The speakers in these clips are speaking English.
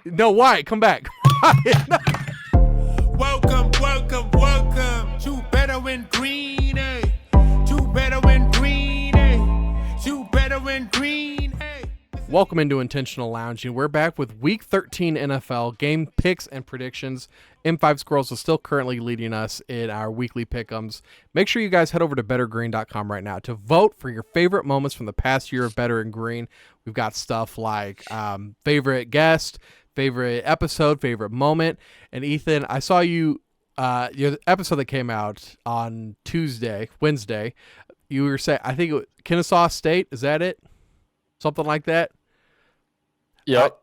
No, Wyatt, come back. Welcome to Better Win Green, eh? To Better Win Green, eh? To Better Win Green, eh? Welcome into Intentional Lounging. We're back with Week 13 NFL game picks and predictions. M5 Squirrels is still currently leading us in our weekly pick'ems. Make sure you guys head over to bettergreen.com right now to vote for your favorite moments from the past year of Better and Green. We've got stuff like favorite guest, favorite episode, favorite moment. And Ethan, I saw you, your episode that came out on Wednesday, you were saying, I think it was Kennesaw State, is that it? Something like that? Yep.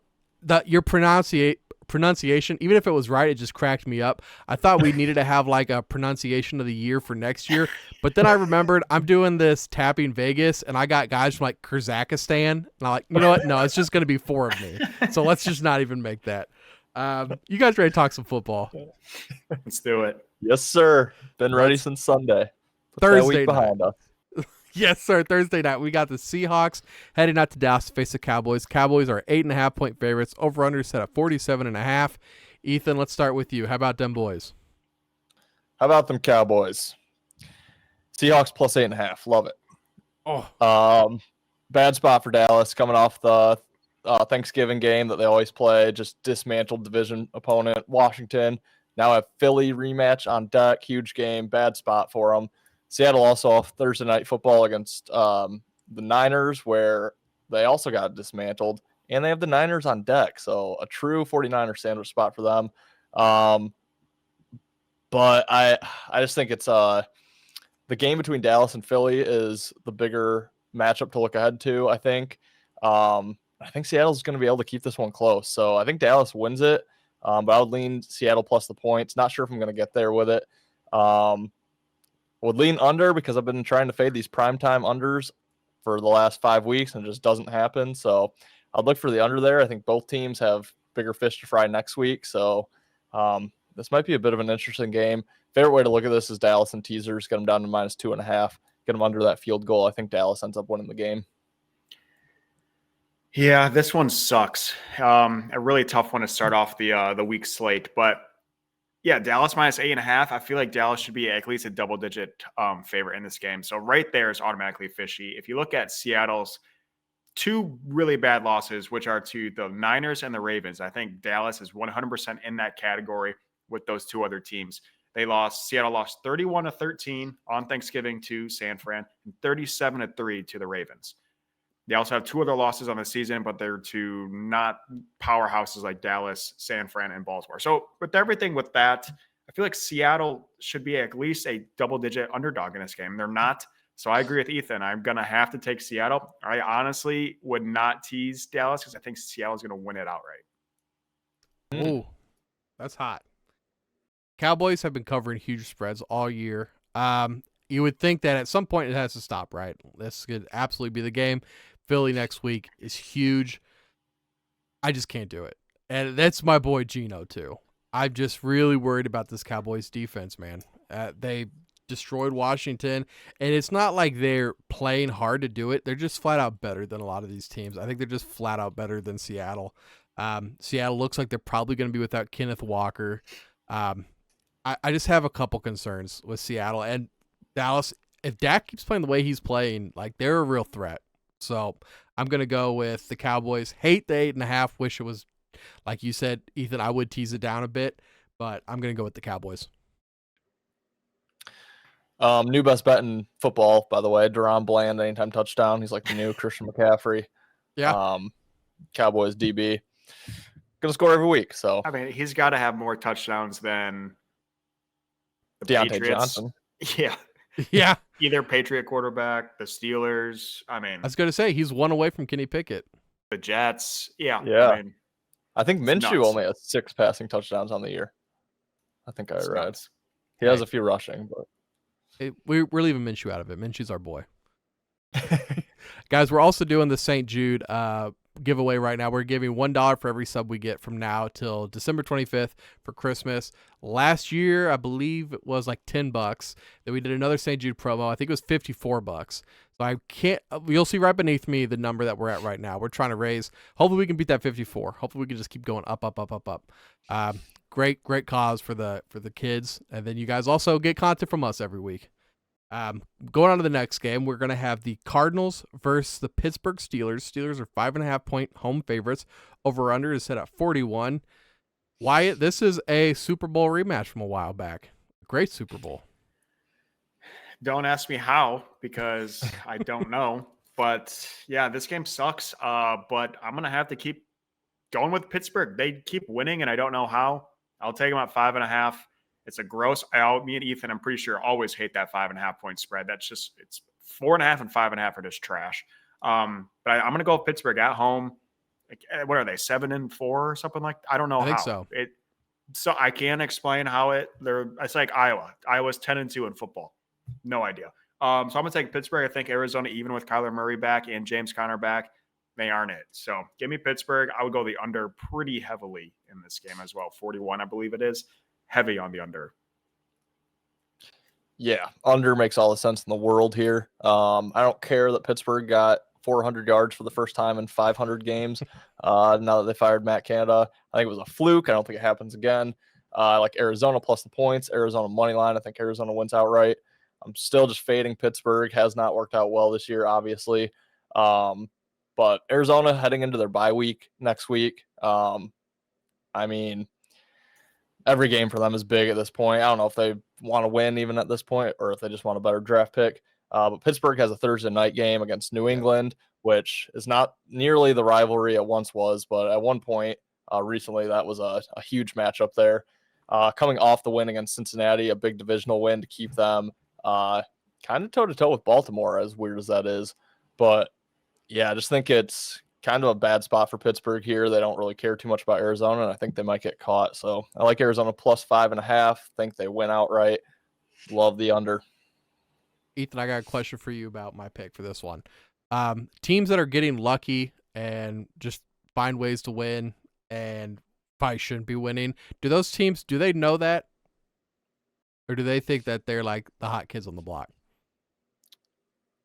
Your pronunciation, even if it was right, it just cracked me up. I thought we needed to have like a pronunciation of the year for next year, but then I remembered I'm doing this Tapping Vegas, and I got guys from like Kazakhstan, and I'm like, you know what? No, it's just going to be four of me. So let's just not even make that. You guys ready to talk some football? Let's do it. Yes, sir. Been ready since Sunday. Put that Thursday week behind us. Yes, sir. Thursday night, we got the Seahawks heading out to Dallas to face the Cowboys. Cowboys are 8.5-point favorites. Over-under set at 47.5. Ethan, let's start with you. How about them boys? How about them Cowboys? Seahawks plus 8.5. Love it. Oh, Bad spot for Dallas coming off the Thanksgiving game that they always play. Just dismantled division opponent Washington. Now have Philly rematch on deck. Huge game. Bad spot for them. Seattle also off Thursday night football against the Niners, where they also got dismantled, and they have the Niners on deck. So a true 49er sandwich spot for them. But I just think it's the game between Dallas and Philly is the bigger matchup to look ahead to, I think. I think Seattle's going to be able to keep this one close. So I think Dallas wins it, but I would lean Seattle plus the points. Not sure if I'm going to get there with it. Would lean under because I've been trying to fade these primetime unders for the last 5 weeks and it just doesn't happen. So I'd look for the under there. I think both teams have bigger fish to fry next week. So this might be a bit of an interesting game. Favorite way to look at this is Dallas and teasers. Get them down to -2.5. Get them under that field goal. I think Dallas ends up winning the game. Yeah, this one sucks. A really tough one to start off the week slate. But yeah, Dallas -8.5. I feel like Dallas should be at least a double-digit favorite in this game. So right there is automatically fishy. If you look at Seattle's two really bad losses, which are to the Niners and the Ravens, I think Dallas is 100% in that category with those two other teams. Seattle lost 31-13 on Thanksgiving to San Fran and 37-3 to the Ravens. They also have two other losses on the season, but they're to not powerhouses like Dallas, San Fran, and Baltimore. So with everything with that, I feel like Seattle should be at least a double-digit underdog in this game. They're not. So I agree with Ethan. I'm going to have to take Seattle. I honestly would not tease Dallas because I think Seattle's going to win it outright. Ooh, that's hot. Cowboys have been covering huge spreads all year. You would think that at some point it has to stop, right? This could absolutely be the game. Philly next week is huge. I just can't do it. And that's my boy Gino, too. I'm just really worried about this Cowboys defense, man. They destroyed Washington, and it's not like they're playing hard to do it. They're just flat out better than a lot of these teams. I think they're just flat out better than Seattle. Seattle looks like they're probably going to be without Kenneth Walker. I just have a couple concerns with Seattle and Dallas. If Dak keeps playing the way he's playing, like, they're a real threat. So I'm going to go with the Cowboys. Hate the 8.5. Wish it was, like you said, Ethan, I would tease it down a bit, but I'm going to go with the Cowboys. New best bet in football, by the way. Deron Bland, anytime touchdown. He's like the new Christian McCaffrey. Yeah. Cowboys DB. Going to score every week. So I mean, he's got to have more touchdowns than the Deontay Patriots. Johnson. Yeah. Yeah. Either Patriot quarterback, the Steelers. I mean, I was going to say, he's one away from Kenny Pickett. the Jets. Yeah. Yeah. I mean, I think It's Minshew nuts. only has 6 passing touchdowns on the year. I think I it's read. nuts. He has a few rushing, but We're leaving Minshew out of it. Minshew's our boy. Guys, we're also doing the St. Jude giveaway right now. We're giving $1 for every sub we get from now till December 25th for Christmas. Last year, I believe it was like $10. Then we did another St. Jude promo. I think it was $54. So I can't. You'll see right beneath me the number that we're at right now. We're trying to raise. Hopefully we can beat that 54. Hopefully we can just keep going up, up, up, up, up. Great cause for the kids, and then you guys also get content from us every week. Going on to the next game, we're going to have the Cardinals versus the Pittsburgh Steelers. Steelers are 5.5-point home favorites. Over-under is set at 41. Wyatt, this is a Super Bowl rematch from a while back. Great Super Bowl. Don't ask me how, because I don't know. But, yeah, this game sucks. But I'm going to have to keep going with Pittsburgh. They keep winning, and I don't know how. I'll take them at 5.5. It's a gross. Me and Ethan, I'm pretty sure, always hate that 5.5-point spread. That's just, it's 4.5 and 5.5 are just trash. But I'm going to go with Pittsburgh at home. Like, what are they, 7-4 or something like that? I don't know I how. think so. So I can't explain how it's like Iowa. Iowa's 10-2 in football. No idea. So I'm going to take Pittsburgh. I think Arizona, even with Kyler Murray back and James Conner back, they aren't it. So give me Pittsburgh. I would go the under pretty heavily in this game as well. 41, I believe it is. Heavy on the under. Yeah, under makes all the sense in the world here. I don't care that Pittsburgh got 400 yards for the first time in 500 games. Now that they fired Matt Canada, I think it was a fluke. I don't think it happens again. I like Arizona plus the points. Arizona money line. I think Arizona wins outright. I'm still just fading Pittsburgh. Has not worked out well this year, obviously. But Arizona heading into their bye week next week. I mean, every game for them is big at this point. I don't know if they want to win even at this point or if they just want a better draft pick. But Pittsburgh has a Thursday night game against New England, which is not nearly the rivalry it once was. But at one point recently, that was a huge matchup there. Coming off the win against Cincinnati, a big divisional win to keep them kind of toe-to-toe with Baltimore, as weird as that is. But, yeah, I just think it's kind of a bad spot for Pittsburgh here. They don't really care too much about Arizona, and I think they might get caught. So I like Arizona plus 5.5. Think they win outright. Love the under. Ethan, I got a question for you about my pick for this one. Teams that are getting lucky and just find ways to win and probably shouldn't be winning. Do those teams, do they know that? Or do they think that they're like the hot kids on the block?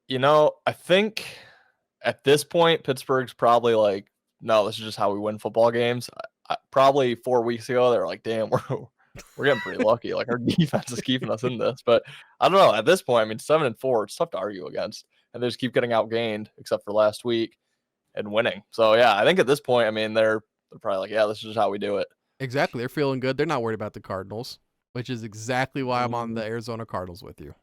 You know, I think at this point, Pittsburgh's probably like, no, this is just how we win football games. Probably 4 weeks ago, they were like, damn, we're getting pretty lucky. Like, our defense is keeping us in this. But I don't know. At this point, I mean, 7-4, it's tough to argue against. And they just keep getting outgained, except for last week, and winning. So, yeah, I think at this point, I mean, they're probably like, yeah, this is just how we do it. Exactly. They're feeling good. They're not worried about the Cardinals, which is exactly why I'm on the Arizona Cardinals with you.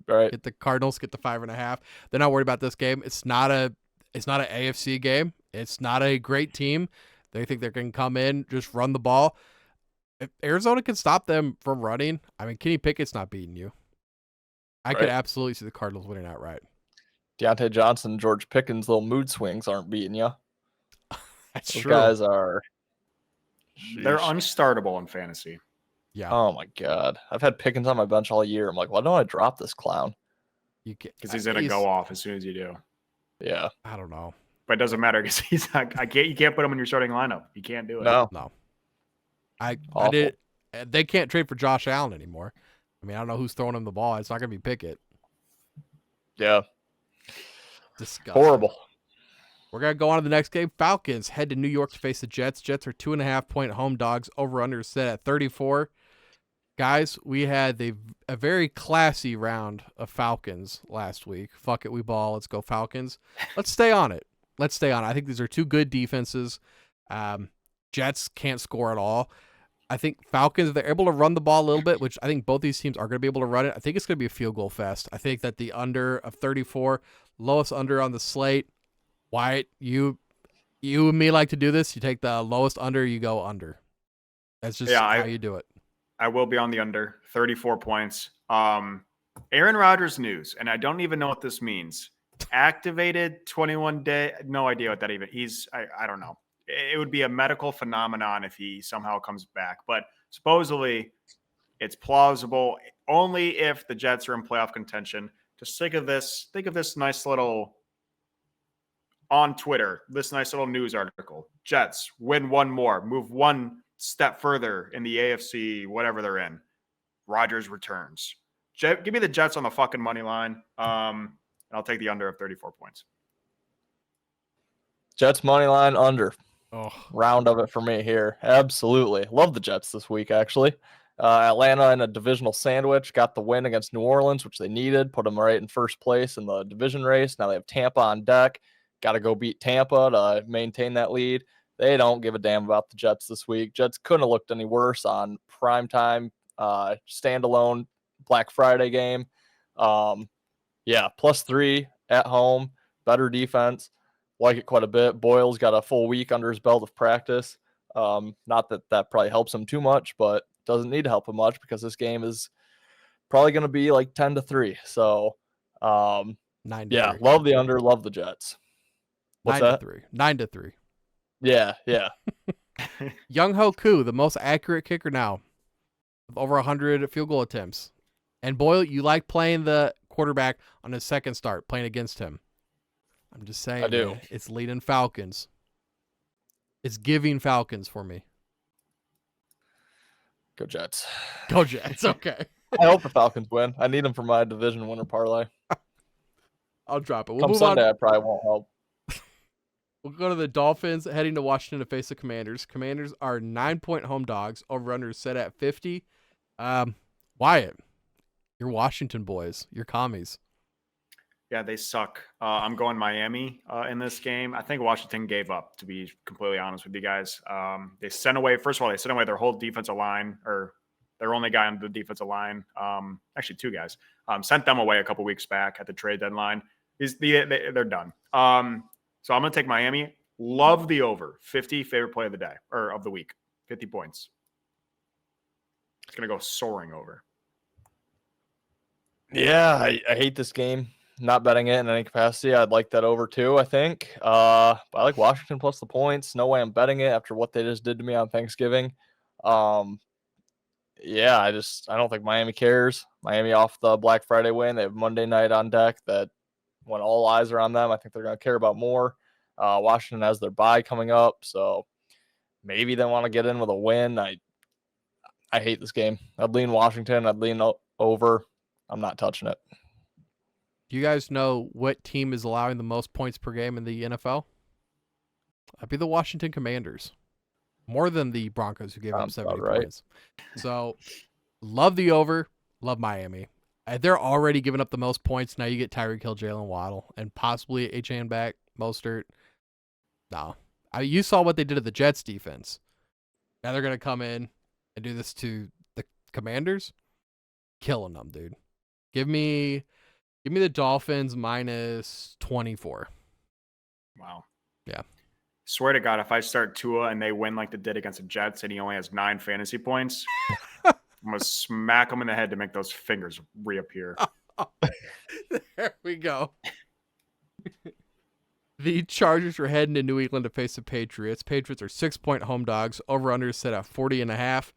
Right. Get the Cardinals, get the 5.5. They're not worried about this game. It's not an AFC game. It's not a great team. They think they're going to come in, just run the ball. If Arizona can stop them from running, I mean, Kenny Pickett's not beating you. I could absolutely see the Cardinals winning outright. Deontay Johnson, George Pickens' little mood swings aren't beating you. That's Those true. guys are. They're unstartable in fantasy. Yeah. Oh my God. I've had Pickens on my bench all year. I'm like, why don't I drop this clown? Because he's going to go off as soon as you do. Yeah. I don't know. But it doesn't matter because he's not, you can't put him in your starting lineup. You can't do it. No. I did. They can't trade for Josh Allen anymore. I mean, I don't know who's throwing him the ball. It's not going to be Pickett. Yeah. Disgusting. Horrible. We're going to go on to the next game. Falcons head to New York to face the Jets. Jets are 2.5-point home dogs. Over-under set at 34. Guys, we had a very classy round of Falcons last week. Fuck it, we ball. Let's go Falcons. Let's stay on it. I think these are two good defenses. Jets can't score at all. I think Falcons, if they're able to run the ball a little bit, which I think both these teams are going to be able to run it, I think it's going to be a field goal fest. I think that the under of 34, lowest under on the slate. Wyatt, you and me like to do this. You take the lowest under, you go under. That's just how you do it. I will be on the under, 34 points. Aaron Rodgers news, and I don't even know what this means. Activated 21 day, no idea what that even. I don't know. It would be a medical phenomenon if he somehow comes back, but supposedly it's plausible only if the Jets are in playoff contention. Just think of this nice little on Twitter this nice little news article. Jets win one more, move one step further in the AFC, whatever they're in. Rodgers returns. Give me the Jets on the fucking money line. And I'll take the under of 34 points. Jets money line under. Oh, Round of it for me here. Absolutely. Love the Jets this week, actually. Atlanta in a divisional sandwich got the win against New Orleans, which they needed, put them right in first place in the division race. Now they have Tampa on deck. Got to go beat Tampa to maintain that lead. They don't give a damn about the Jets this week. Jets couldn't have looked any worse on primetime, standalone Black Friday game. +3 at home, better defense. Like it quite a bit. Boyle's got a full week under his belt of practice. Not that probably helps him too much, but doesn't need to help him much because this game is probably going to be like 10-3. So, 9-3. love the under, love the Jets. What's 9-3. 9-3. Yeah. Young Ho Koo, the most accurate kicker now, with over 100 field goal attempts. And Boyle, you like playing the quarterback on his second start, playing against him. I'm just saying, I do. man, it's leading Falcons. It's giving Falcons for me. Go Jets. Go Jets. Okay. I hope the Falcons win. I need them for my division winner parlay. I'll drop it. We'll Come move Sunday, on. I probably won't help. We'll go to the Dolphins, heading to Washington to face the Commanders. Commanders are 9-point home dogs. Over-under set at 50. Wyatt, you're Washington boys. You're commies. Yeah, they suck. I'm going Miami in this game. I think Washington gave up, to be completely honest with you guys. They sent away, first of all, their whole defensive line, or their only guy on the defensive line. Actually, two guys. Sent them away a couple weeks back at the trade deadline. They're done. So I'm going to take Miami. Love the over. 50, favorite play of the day, or of the week. 50 points. It's going to go soaring over. Yeah, I hate this game. Not betting it in any capacity. I'd like that over too, I think. But I like Washington plus the points. No way I'm betting it after what they just did to me on Thanksgiving. I don't think Miami cares. Miami off the Black Friday win. They have Monday night on deck that when all eyes are on them, I think they're going to care about more. Washington has their bye coming up, so maybe they want to get in with a win. I hate this game. I'd lean Washington. I'd lean over. I'm not touching it. Do you guys know what team is allowing the most points per game in the NFL? That'd be the Washington Commanders. More than the Broncos, who gave up 70 points. So, love the over. Love Miami. They're already giving up the most points. Now you get Tyreek Hill, Jalen Waddle, and possibly Achane back, Mostert. No. You saw what they did to the Jets defense. Now they're going to come in and do this to the Commanders. Killing them, dude. Give me the Dolphins minus 24. Wow. Yeah. Swear to God, if I start Tua and they win like they did against the Jets and he only has 9 fantasy points, I'm going to smack him in the head to make those fingers reappear. There we go. The Chargers are heading to New England to face the Patriots. Patriots are 6-point home dogs. Over-under set at 40.5.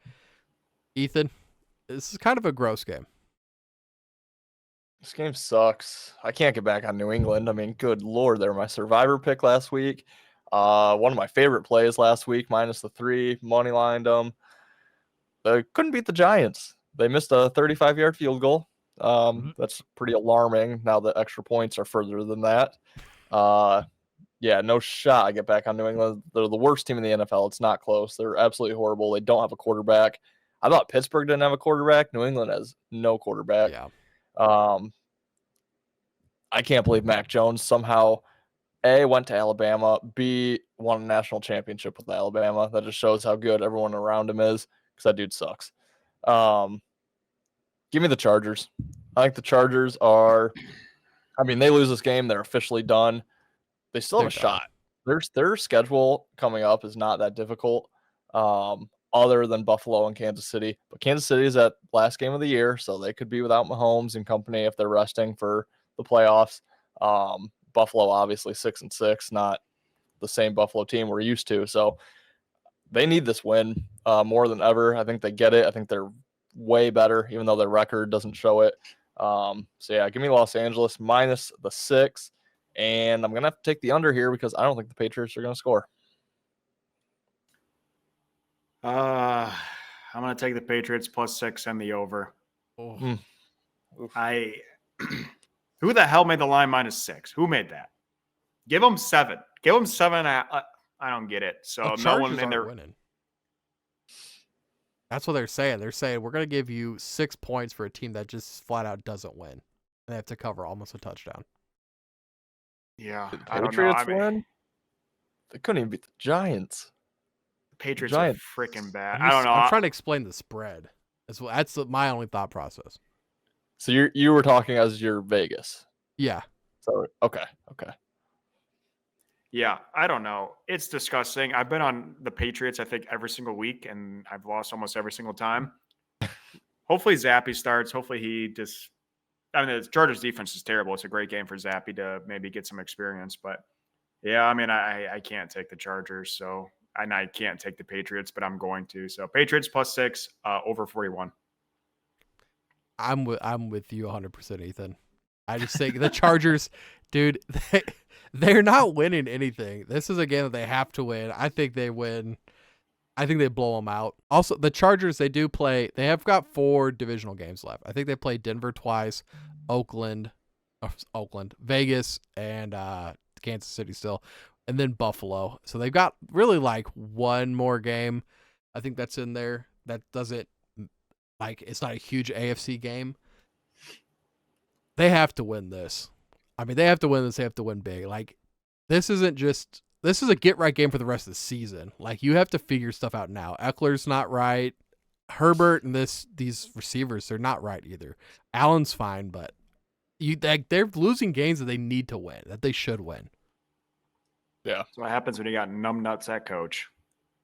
Ethan, this is kind of a gross game. This game sucks. I can't get back on New England. I mean, good Lord, they were my survivor pick last week. One of my favorite plays last week, minus the 3, money lined them. They couldn't beat the Giants. They missed a 35-yard field goal. That's pretty alarming now that extra points are further than that. No shot I get back on New England. They're the worst team in the NFL. It's not close. They're absolutely horrible. They don't have a quarterback. I thought Pittsburgh didn't have a quarterback. New England has no quarterback. Yeah. I can't believe Mac Jones somehow A, went to Alabama, B, won a national championship with Alabama. That just shows how good everyone around him is, because that dude sucks. Give me the Chargers. I think the Chargers are – I mean, they lose this game, they're officially done. They still have a shot. Their schedule coming up is not that difficult, other than Buffalo and Kansas City. But Kansas City is at last game of the year, so they could be without Mahomes and company if they're resting for the playoffs. Buffalo, obviously, 6-6, not the same Buffalo team we're used to. So they need this win more than ever. I think they get it. I think they're way better, even though their record doesn't show it. Give me Los Angeles minus the 6. And I'm going to have to take the under here because I don't think the Patriots are going to score. I'm going to take the Patriots +6 and the over. Oh. Who the hell made the line -6? Who made that? Give them 7. Give them 7. I don't get it. So The no one Chargers in there. aren't winning. That's what they're saying. They're saying we're going to give you 6 points for a team that just flat out doesn't win. And they have to cover almost a touchdown. Yeah, Did the I don't know. Patriots win? They couldn't even beat the Giants. The Patriots Giants. are freaking bad. I'm I don't know. I'm trying to explain the spread. That's my only thought process. So you were talking as your Vegas. Yeah. So okay. Yeah, I don't know. It's disgusting. I've been on the Patriots, I think, every single week, and I've lost almost every single time. Hopefully Zappy starts. Hopefully he just – I mean, the Chargers defense is terrible. It's a great game for Zappy to maybe get some experience. But, yeah, I mean, I can't take the Chargers. So, and I can't take the Patriots, but I'm going to. So, Patriots +6, over 41. I'm with you 100%, Ethan. I just think the Chargers, dude, they're not winning anything. This is a game that they have to win. I think they win. I think they blow them out. Also, the Chargers, they have got 4 divisional games left. I think they play Denver twice, Oakland, Vegas, and Kansas City still, and then Buffalo. So they've got really like one more game. I think that's in there. That doesn't, like, it's not a huge AFC game. They have to win this. I mean, they have to win this. They have to win big. Like, this is a get-right game for the rest of the season. Like, you have to figure stuff out now. Eckler's not right. Herbert and these receivers, they're not right either. Allen's fine, but they're losing games that they need to win, that they should win. Yeah. That's what happens when you got numbnuts at coach.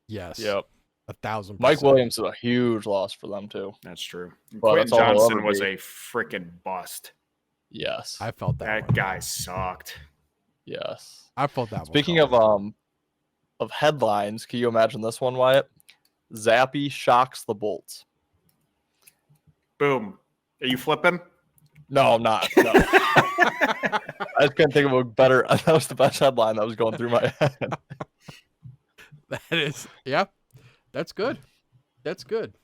Yes. Yep. 1,000%. Mike Williams is a huge loss for them too. That's true. Well, Quentin that's all he'll Johnson ever was be. a freaking bust. Yes. I felt that. That one. guy sucked. Yes. I felt that. Speaking one. of headlines, can you imagine this one, Wyatt? Zappy shocks the Bolts. Boom. Are you flipping? No, I'm not. No. I just couldn't think of a better. That was the best headline that was going through my head. That is, yeah, that's good. That's good.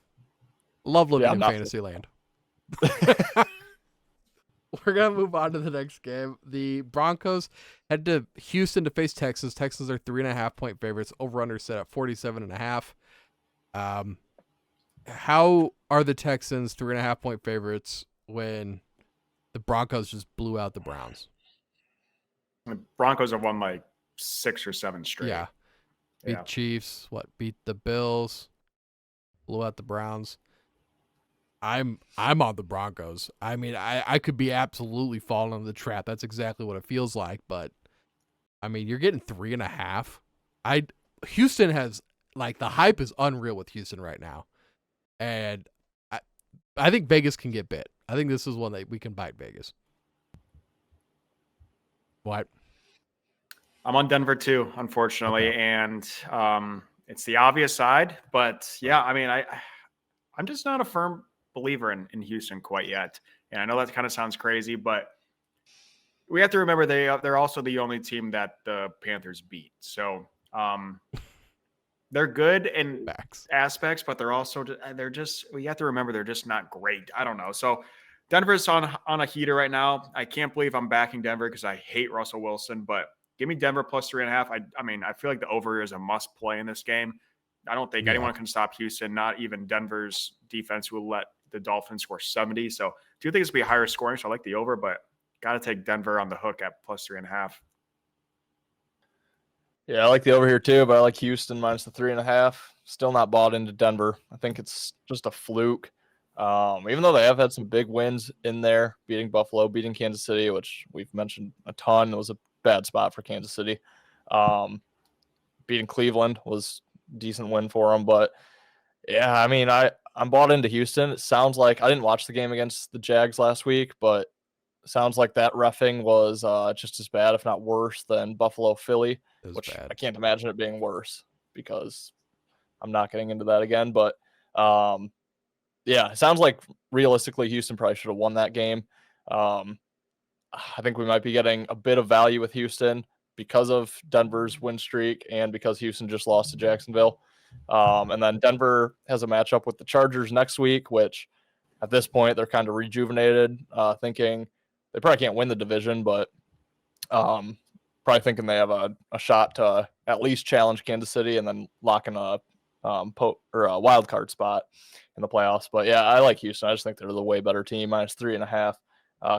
Love living in fantasy land. We're going to move on to the next game. The Broncos head to Houston to face Texans. Texans are 3.5-point favorites. Over-under set at 47.5. How are the Texans 3.5-point favorites when the Broncos just blew out the Browns? The Broncos have won like 6 or 7 straight. Yeah. Beat Yeah. Chiefs. Beat the Bills. Blew out the Browns. I'm on the Broncos. I mean, I could be absolutely falling into the trap. That's exactly what it feels like. But I mean, you're getting 3.5. Houston has, like, the hype is unreal with Houston right now, and I think Vegas can get bit. I think this is one that we can bite Vegas. What? I'm on Denver too, unfortunately, Okay. and it's the obvious side. But yeah, I mean, I'm just not a firm believer in Houston quite yet. And I know that kind of sounds crazy, but we have to remember they're also the only team that the Panthers beat. So they're good in Facts. aspects, but we have to remember they're just not great. I don't know. So Denver's on a heater right now. I can't believe I'm backing Denver because I hate Russell Wilson, but give me Denver +3.5. I mean, I feel like the over is a must play in this game. I don't think anyone can stop Houston, not even Denver's defense will let the Dolphins score 70. So do you think it's going to be higher scoring? So I like the over, but got to take Denver on the hook at +3.5. Yeah, I like the over here too, but I like Houston minus the 3.5. Still not bought into Denver. I think it's just a fluke. Even though they have had some big wins in there, beating Buffalo, beating Kansas City, which we've mentioned a ton. It was a bad spot for Kansas City. Beating Cleveland was a decent win for them. But yeah, I mean, I'm bought into Houston. It sounds like I didn't watch the game against the Jags last week, but it sounds like that reffing was just as bad, if not worse, than Buffalo Philly, which bad. I can't imagine it being worse because I'm not getting into that again. But yeah, it sounds like realistically Houston probably should have won that game. I think we might be getting a bit of value with Houston because of Denver's win streak and because Houston just lost to Jacksonville. And then Denver has a matchup with the Chargers next week, which at this point they're kind of rejuvenated, thinking they probably can't win the division, but probably thinking they have a shot to at least challenge Kansas City and then lock in a wild card spot in the playoffs. But yeah, I like Houston. I just think they're the way better team. -3.5,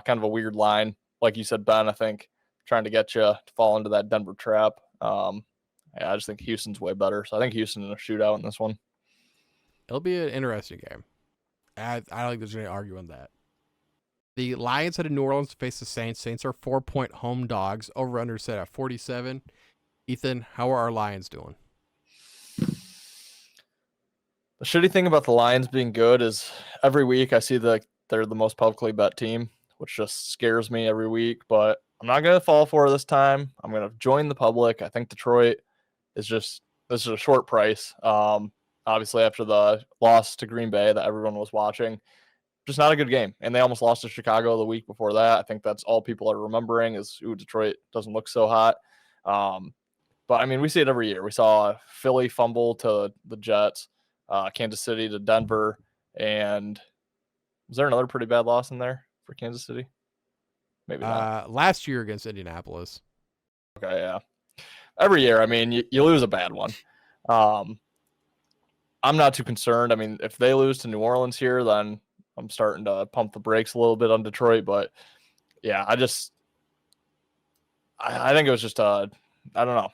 kind of a weird line, like you said, Ben. I think trying to get you to fall into that Denver trap. Yeah, I just think Houston's way better. So I think Houston in a shootout in this one. It'll be an interesting game. I don't think there's any arguing that. The Lions head to New Orleans to face the Saints. Saints are 4-point home dogs. Over under set at 47. Ethan, how are our Lions doing? The shitty thing about the Lions being good is every week I see they're the most publicly bet team, which just scares me every week. But I'm not going to fall for it this time. I'm going to join the public. I think Detroit is this is a short price. Obviously, after the loss to Green Bay that everyone was watching, just not a good game. And they almost lost to Chicago the week before that. I think that's all people are remembering is, ooh, Detroit doesn't look so hot. But, I mean, we see it every year. We saw Philly fumble to the Jets, Kansas City to Denver, and was there another pretty bad loss in there for Kansas City? Maybe not. Last year against Indianapolis. Okay, yeah. Every year, I mean, you lose a bad one. I'm not too concerned. I mean, if they lose to New Orleans here, then I'm starting to pump the brakes a little bit on Detroit. But, yeah, I think it was just I don't know.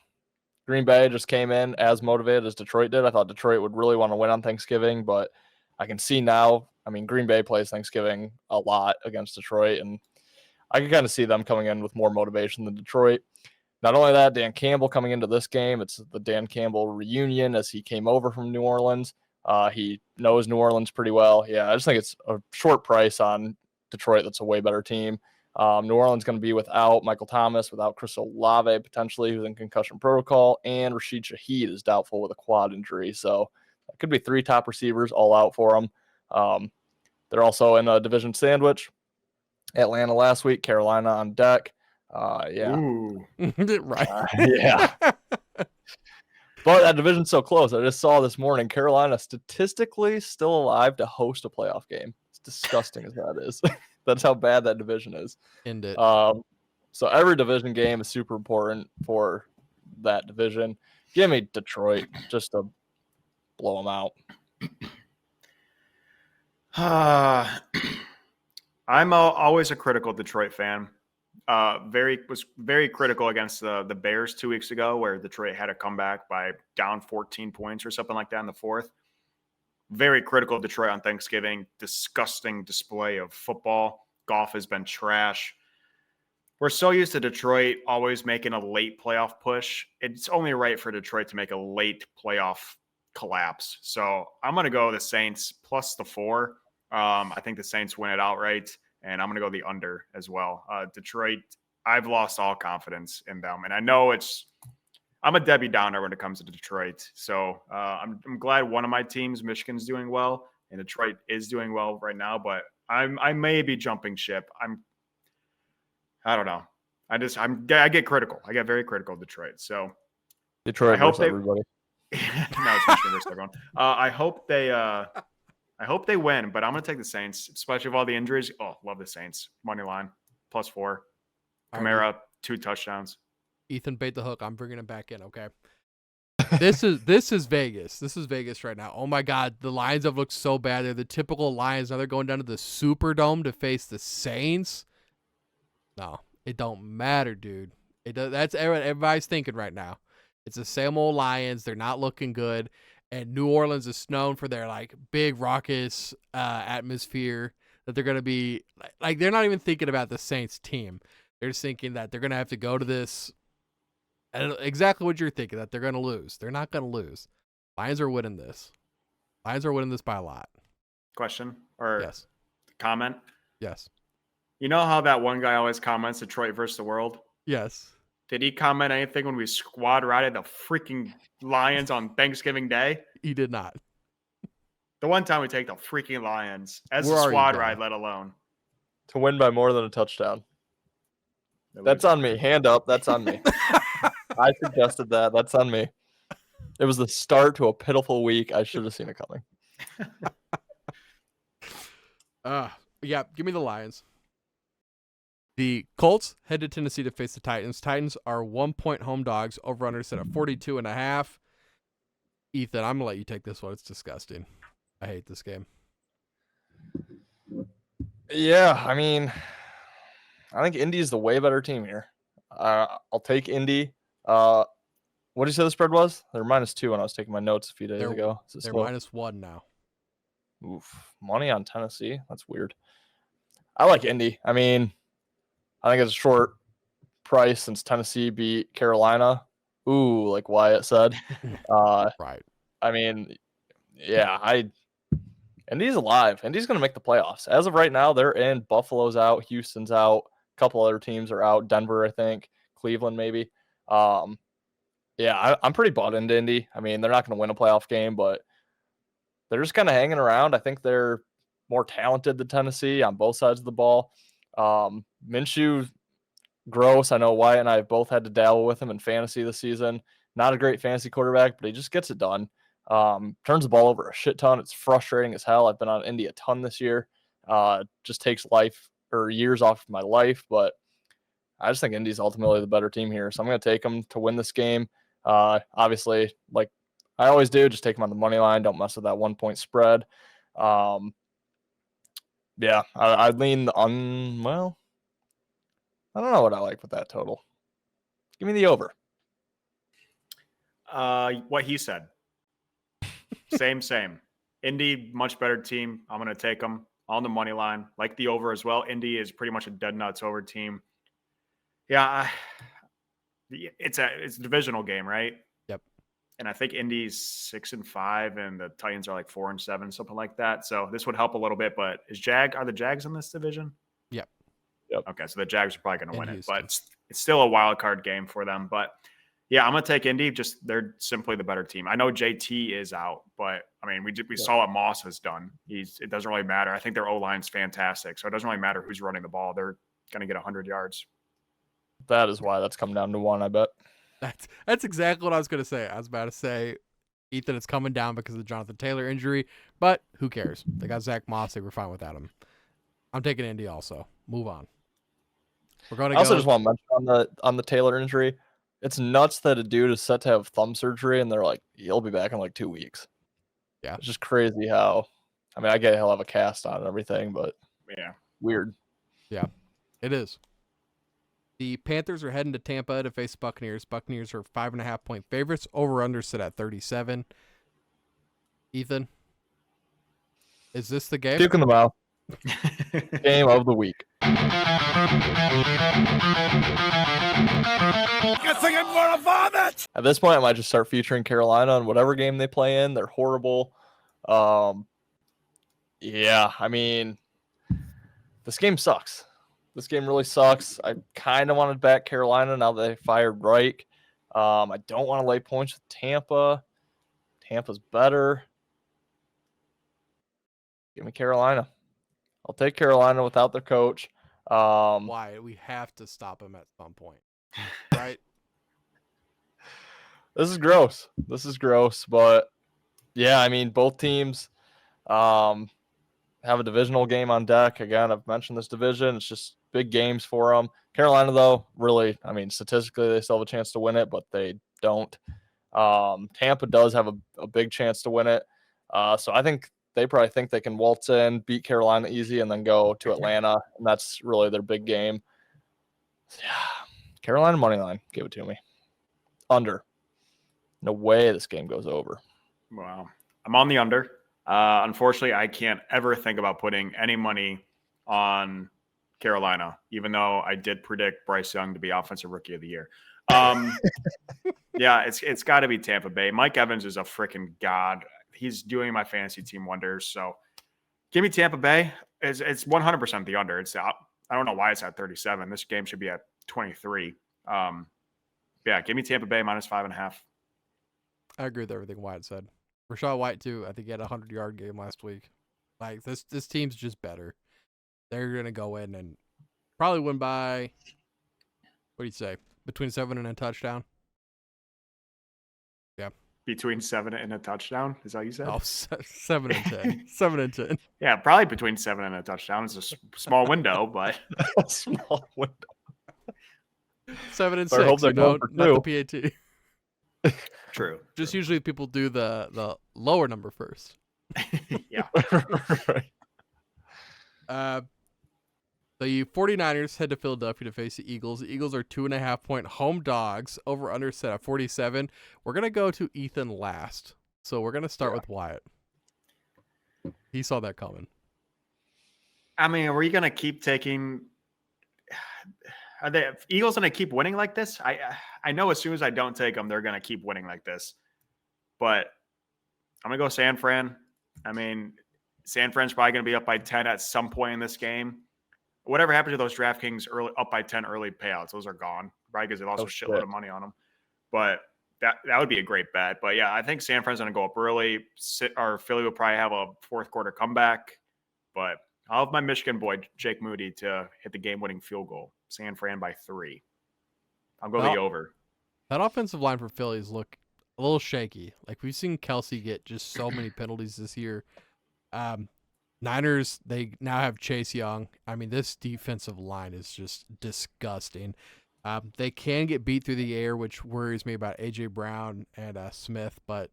Green Bay just came in as motivated as Detroit did. I thought Detroit would really want to win on Thanksgiving, but I can see now, I mean, Green Bay plays Thanksgiving a lot against Detroit, and I can kind of see them coming in with more motivation than Detroit. Not only that, Dan Campbell coming into this game, it's the Dan Campbell reunion as he came over from New Orleans. He knows New Orleans pretty well. Yeah, I just think it's a short price on Detroit that's a way better team. New Orleans going to be without Michael Thomas, without Chris Olave potentially, who's in concussion protocol, and Rashid Shaheed is doubtful with a quad injury. So it could be 3 top receivers all out for them. They're also in a division sandwich. Atlanta last week, Carolina on deck. Yeah. Ooh. Right. Yeah. But that division's so close. I just saw this morning, Carolina statistically still alive to host a playoff game. It's disgusting as that is. That's how bad that division is. End it. So every division game is super important for that division. Give me Detroit just to blow them out. I'm always a critical Detroit fan. Was very critical against the Bears 2 weeks ago, where Detroit had a comeback by down 14 points or something like that in the fourth. Very critical of Detroit on Thanksgiving. Disgusting display of football. Goff has been trash. We're so used to Detroit always making a late playoff push. It's only right for Detroit to make a late playoff collapse. So I'm going to go the Saints plus the 4. I think the Saints win it outright, and I'm going to go the under as well. Detroit, I've lost all confidence in them. And I know I'm a Debbie Downer when it comes to Detroit. So I'm glad one of my teams, Michigan's doing well, and Detroit is doing well right now. But I may be jumping ship. I don't know. I get critical. I get very critical of Detroit. So Detroit versus everybody. No, it's Michigan versus everyone. I hope they win, but I'm going to take the Saints, especially with all the injuries. Oh, love the Saints. Money line, plus 4. Kamara, 2 touchdowns. Ethan, bait the hook. I'm bringing him back in, okay? This is Vegas. This is Vegas right now. Oh, my God. The Lions have looked so bad. They're the typical Lions. Now they're going down to the Superdome to face the Saints. No, it don't matter, dude. That's everybody's thinking right now. It's the same old Lions. They're not looking good. And New Orleans is known for their like big raucous atmosphere that they're going to be like, they're not even thinking about the Saints team. They're just thinking that they're going to have to go to this. And exactly what you're thinking, that they're going to lose. They're not going to lose. Lions are winning this. Lions are winning this by a lot. Question or yes. Comment? Yes. You know how that one guy always comments Detroit versus the world? Yes. Did he comment anything when we squad rided the freaking Lions on Thanksgiving Day? He did not. The one time we take the freaking Lions as Where a are you, squad guy? ride, let alone To win by more than a touchdown. That's on me. Hand up. That's on me. I suggested that. That's on me. It was the start to a pitiful week. I should have seen it coming. Yeah, give me the Lions. The Colts head to Tennessee to face the Titans. Titans are 1-point home dogs. Over-under set at 42.5. Ethan, I'm going to let you take this one. It's disgusting. I hate this game. Yeah, I mean, I think Indy's the way better team here. I'll take Indy. What did you say the spread was? They're -2 when I was taking my notes a few days ago. They're -1 now. Oof, money on Tennessee. That's weird. I like Indy. I mean, I think it's a short price since Tennessee beat Carolina. Ooh, like Wyatt said. Right. I mean, yeah, Indy's alive. Indy's going to make the playoffs. As of right now, they're in. Buffalo's out. Houston's out. A couple other teams are out. Denver, I think. Cleveland, maybe. Yeah, I'm pretty bought into Indy. I mean, they're not going to win a playoff game, but they're just kind of hanging around. I think they're more talented than Tennessee on both sides of the ball. Minshew, gross. I know Wyatt and I have both had to dabble with him in fantasy this season. Not a great fantasy quarterback, but he just gets it done. Turns the ball over a shit ton. It's frustrating as hell. I've been on Indy a ton this year. Just takes life or years off of my life, but I just think Indy's ultimately the better team here. So I'm going to take them to win this game. Obviously, like I always do, just take them on the money line. Don't mess with that 1-point spread. Yeah, I'd lean on, well, I don't know what I like with that total. Give me the over. What he said. Same. Indy, much better team. I'm going to take them on the money line. Like the over as well. Indy is pretty much a dead nuts over team. Yeah, it's a divisional game, right? Yep. And I think Indy's 6-5, and the Titans are like 4-7, something like that. So this would help a little bit. But are the Jags in this division? Yep. Okay, so the Jags are probably going to win Houston. it, but it's still a wild card game for them. But yeah, I'm going to take Indy. Just they're simply the better team. I know JT is out, but I mean, we saw what Moss has done. It doesn't really matter. I think their O-line's fantastic, so it doesn't really matter who's running the ball. They're going to get 100 yards. That is why that's come down to 1, I bet. That's exactly what I was going to say. I was about to say, Ethan, it's coming down because of the Jonathan Taylor injury, but who cares? They got Zach Moss. They were fine without him. I'm taking Indy also. Move on. We're going to I also just want to mention on the Taylor injury, it's nuts that a dude is set to have thumb surgery, and they're like, he'll be back in like 2 weeks. Yeah. It's just crazy how, I mean, I get he'll have a cast on and everything, but yeah, weird. Yeah, it is. The Panthers are heading to Tampa to face Buccaneers. Buccaneers are 5.5-point favorites. Over-under sit at 37. Ethan, is this the game? Puke in the mouth. Game of the week. At this point, I might just start featuring Carolina on whatever game they play in. They're horrible. Yeah, I mean, this game sucks. This game really sucks. I kind of wanted to back Carolina now that they fired Reich. I don't want to lay points with Tampa. Tampa's better. Give me Carolina. I'll take Carolina without their coach. Why? We have to stop him at some point, right? This is gross, but yeah, I mean, both teams have a divisional game on deck. Again, I've mentioned this division. It's just big games for them. Carolina, though, really, I mean, statistically, they still have a chance to win it, but they don't. Tampa does have a big chance to win it. So I think they probably think they can waltz in, beat Carolina easy, and then go to Atlanta, and that's really their big game. Yeah, Carolina money line, give it to me. Under. No way this game goes over. Wow. I'm on the under. Unfortunately, I can't ever think about putting any money on Carolina, even though I did predict Bryce Young to be Offensive Rookie of the Year. Yeah, it's got to be Tampa Bay. Mike Evans is a freaking god. He's doing my fantasy team wonders. So give me Tampa Bay. It's 100% the under. It's out. I don't know why it's at 37. This game should be at 23. Yeah, give me Tampa Bay -5.5. I agree with everything Wyatt said. Rachaad White too. I think he had a 100-yard game last week. Like this team's just better. They're gonna go in and probably win by What do you say? Between 7 and a touchdown? Between 7 and a touchdown. Is that what you said? Oh, 7 and 10. 7 and 10. Yeah, probably between 7 and a touchdown. It's a small window, but Small window. 7 and I hope 6. they're going for Not the PAT. true. Just usually people do the lower number first. Yeah. The 49ers head to Philadelphia to face the Eagles. The Eagles are 2.5-point home dogs. Over under set at 47. We're going to go to Ethan last. So we're going to start with Wyatt. He saw that coming. I mean, are we going to keep taking? Are the Eagles going to keep winning like this? I know as soon as I don't take them, they're going to keep winning like this. But I'm going to go San Fran. I mean, San Fran's probably going to be up by 10 at some point in this game. Whatever happened to those DraftKings early up by 10 early payouts? Those are gone, right? Because they lost a shitload of money on them. But that would be a great bet. But yeah, I think San Fran's going to go up early. Or Philly will probably have a fourth quarter comeback. But I'll have my Michigan boy, Jake Moody, to hit the game-winning field goal. San Fran by 3. I'll go the over. That offensive line for Phillies look a little shaky. Like we've seen Kelsey get just so many penalties this year. Niners, they now have Chase Young. I mean, this defensive line is just disgusting. They can get beat through the air, which worries me about A.J. Brown and Smith, but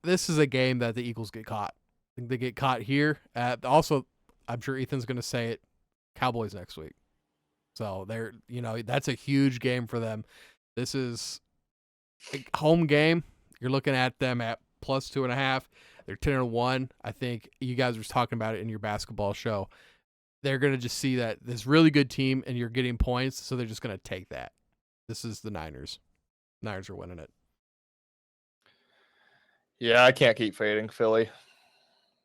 this is a game that the Eagles get caught. I think they get caught here. Also, I'm sure Ethan's going to say it, Cowboys next week. So that's a huge game for them. This is a home game. You're looking at them at plus 2.5. They're 10-1. I think you guys were talking about it in your basketball show. They're going to just see that this really good team and you're getting points, so they're just going to take that. This is the Niners. Niners are winning it. Yeah, I can't keep fading Philly.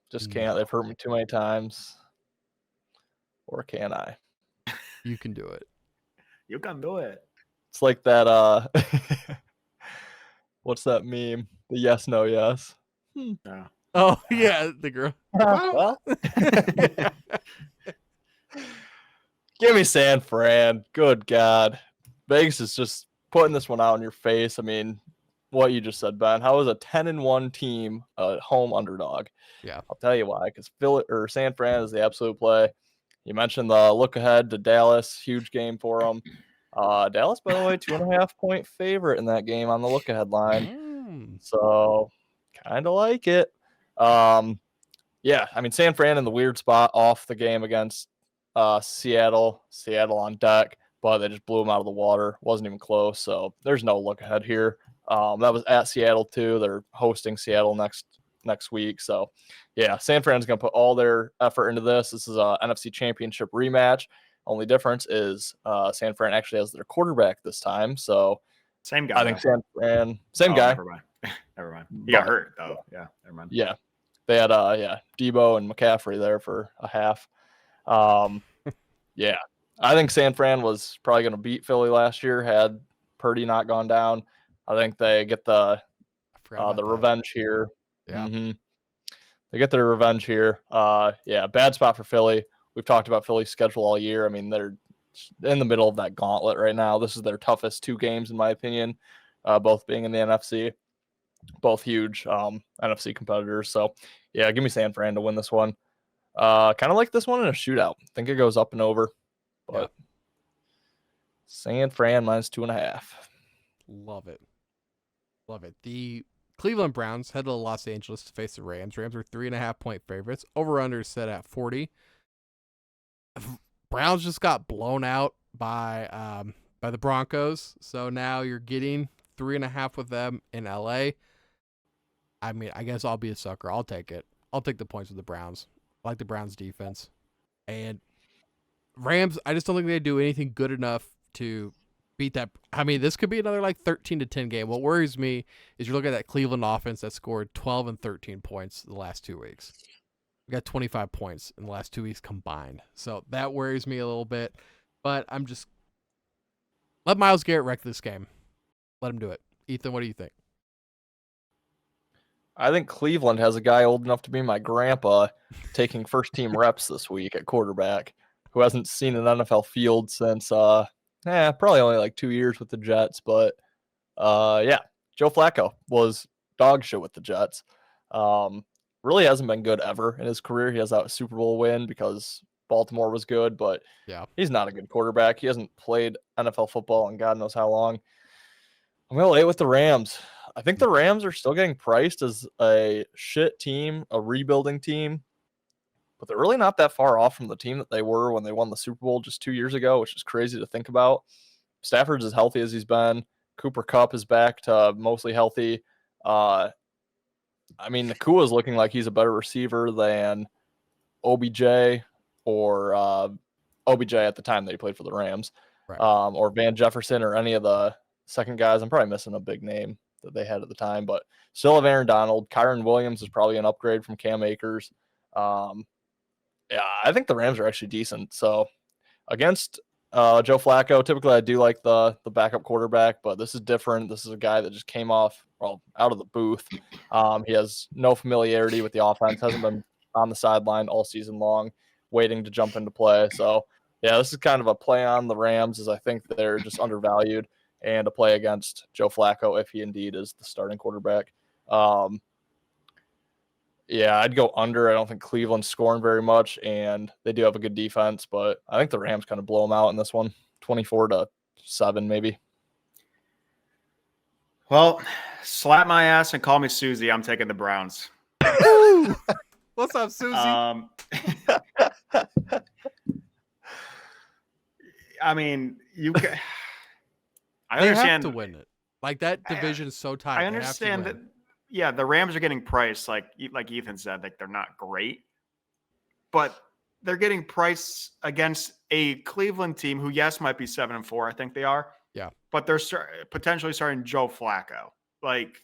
Just can't. They've hurt me too many times. Or can I? You can do it. You can do it. It's like that what's that meme? The yes, no, yes. Yeah. Oh, yeah, the girl. Well, give me San Fran. Good God. Vegas is just putting this one out in your face. I mean, what you just said, Ben. How is a 10-1 team a home underdog? Yeah. I'll tell you why. Because San Fran is the absolute play. You mentioned the look ahead to Dallas. Huge game for them. Dallas, by the way, 2.5-point favorite in that game on the look ahead line. So kind of like it. Yeah, I mean, San Fran in the weird spot off the game against Seattle on deck, but they just blew them out of the water. Wasn't even close, so there's no look ahead here. That was at Seattle too. They're hosting Seattle next week, so yeah, San Fran's going to put all their effort into this. This is a NFC Championship rematch. Only difference is San Fran actually has their quarterback this time, so same guy. I think San Fran, same guy. Never mind. He got hurt though. Yeah, never mind. Yeah. They had Debo and McCaffrey there for a half. Yeah. I think San Fran was probably going to beat Philly last year had Purdy not gone down. I think they get the revenge here. Yeah. Mm-hmm. They get their revenge here. Yeah, bad spot for Philly. We've talked about Philly's schedule all year. I mean, they're in the middle of that gauntlet right now. This is their toughest 2 games, in my opinion, both being in the NFC. Both huge NFC competitors. So, yeah, give me San Fran to win this one. Kind of like this one in a shootout. I think it goes up and over. But yeah. San Fran minus 2.5. Love it. Love it. The Cleveland Browns head to Los Angeles to face the Rams. Rams are 3.5-point favorites. Over-under set at 40. Browns just got blown out by the Broncos. So now you're getting 3.5 with them in LA. I mean, I guess I'll be a sucker. I'll take it. I'll take the points with the Browns. I like the Browns defense. And Rams, I just don't think they do anything good enough to beat that. I mean, this could be another like 13-10 game. What worries me is you're looking at that Cleveland offense that scored 12 and 13 points the last 2 weeks. We got 25 points in the last 2 weeks combined. So that worries me a little bit. But I'm just let Myles Garrett wreck this game. Let him do it. Ethan, what do you think? I think Cleveland has a guy old enough to be my grandpa taking first-team reps this week at quarterback who hasn't seen an NFL field since Probably only like 2 years with the Jets, but yeah, Joe Flacco was dog shit with the Jets. Really hasn't been good ever in his career. He has that Super Bowl win because Baltimore was good, but Yeah. he's not a good quarterback. He hasn't played NFL football in God knows how long. I'm going to lay with the Rams. I think the Rams are still getting priced as a shit team, a rebuilding team, but they're really not that far off from the team that they were when they won the Super Bowl just 2 years ago, which is crazy to think about. Stafford's as healthy as he's been. Cooper Kupp is back to mostly healthy. I mean, Nakua is looking like he's a better receiver than OBJ or OBJ at the time that he played for the Rams, Right. or Van Jefferson or any of the second guys. I'm probably missing a big name that they had at the time, but still have Aaron Donald. Kyron Williams is probably an upgrade from Cam Akers. Yeah, I think the Rams are actually decent. So against Joe Flacco, typically I do like the backup quarterback, but this is different. This is a guy that just came off, out of the booth. He has no familiarity with the offense, hasn't been on the sideline all season long, waiting to jump into play. So, yeah, this is kind of a play on the Rams, as I think they're just undervalued, and a play against Joe Flacco if he indeed is the starting quarterback. Yeah, I'd go under. I don't think Cleveland's scoring very much, and they do have a good defense, but I think the Rams kind of blow them out in this one, 24-7 maybe. Well, slap my ass and call me Susie. I'm taking the Browns. What's up, Susie? I mean, I they understand have to win it. Like, that division is so tight. I understand that. Yeah, the Rams are getting priced like Ethan said, like they're not great, but they're getting priced against a Cleveland team who, yes, might be 7-4. I think they are. Yeah, but they're potentially starting Joe Flacco. Like,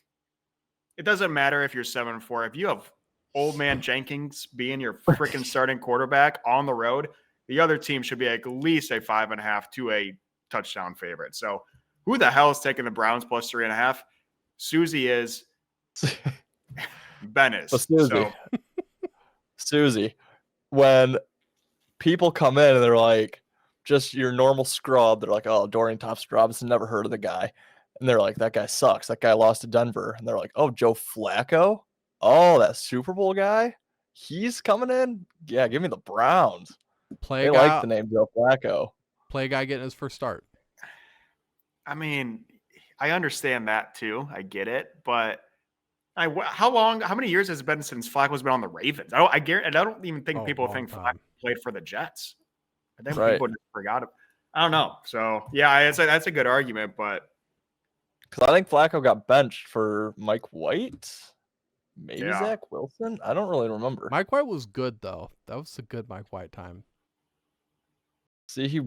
it doesn't matter if you're 7-4. If you have old man Jenkins being your freaking starting quarterback on the road, the other team should be at least a 5.5 to a touchdown favorite. So, who the hell is taking the Browns plus 3.5? Susie is. Ben is. Susie, when people come in and they're like, just your normal scrub, they're like, oh, Dorian Thompson-Robinson, never heard of the guy. And they're like, that guy sucks. That guy lost to Denver. And they're like, oh, Joe Flacco? Oh, that Super Bowl guy? He's coming in? Yeah, give me the Browns. They like the name Joe Flacco. Play a guy getting his first start. I mean, I understand that too. I get it. But how many years has it been since Flacco's been on the Ravens? I don't even think people think Flacco played for the Jets. I think people just forgot it. I don't know. So yeah, that's a good argument, but because I think Flacco got benched for Mike White, maybe Zach Wilson. I don't really remember. Mike White was good though. That was a good Mike White time. See, he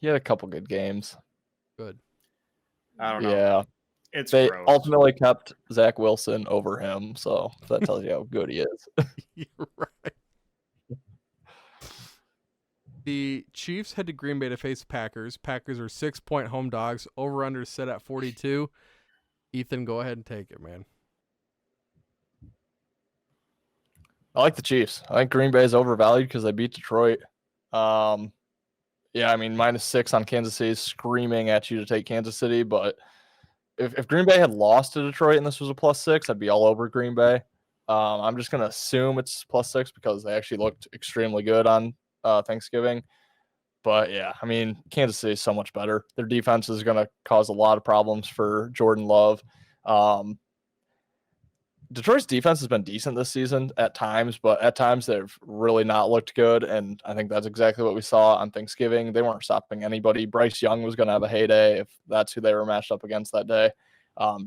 had a couple good games. Good. I don't know. Yeah. They gross. ultimately kept Zach Wilson over him, so that tells you how good he is. You're right. The Chiefs head to Green Bay to face Packers. Packers are 6-point home dogs. Over-under set at 42. Ethan, go ahead and take it, man. I like the Chiefs. I think Green Bay is overvalued because they beat Detroit. Yeah, I mean, -6 on Kansas City is screaming at you to take Kansas City, but if Green Bay had lost to Detroit and this was a +6, I'd be all over Green Bay. I'm just going to assume it's +6 because they actually looked extremely good on Thanksgiving. But yeah, I mean, Kansas City is so much better. Their defense is going to cause a lot of problems for Jordan Love. Detroit's defense has been decent this season at times, but at times they've really not looked good. And I think that's exactly what we saw on Thanksgiving. They weren't stopping anybody. Bryce Young was going to have a heyday if that's who they were matched up against that day.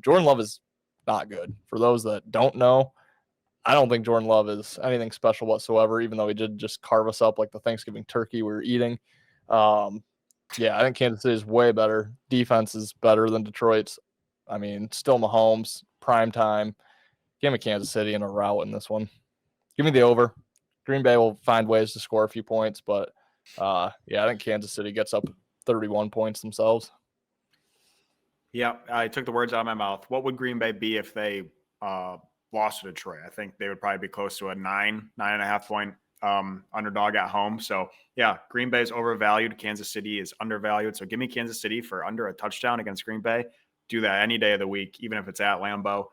Jordan Love is not good. For those that don't know, I don't think Jordan Love is anything special whatsoever, even though he did just carve us up like the Thanksgiving turkey we were eating. Yeah, I think Kansas City is way better. Defense is better than Detroit's. I mean, still Mahomes, prime time. Give me Kansas City in a rout in this one. Give me the over. Green Bay will find ways to score a few points, but yeah, I think Kansas City gets up 31 points themselves. Yeah, I took the words out of my mouth. What would Green Bay be if they lost to Detroit? I think they would probably be close to a 9.5 point underdog at home. So yeah, Green Bay is overvalued. Kansas City is undervalued. So give me Kansas City for under a touchdown against Green Bay. Do that any day of the week, even if it's at Lambeau.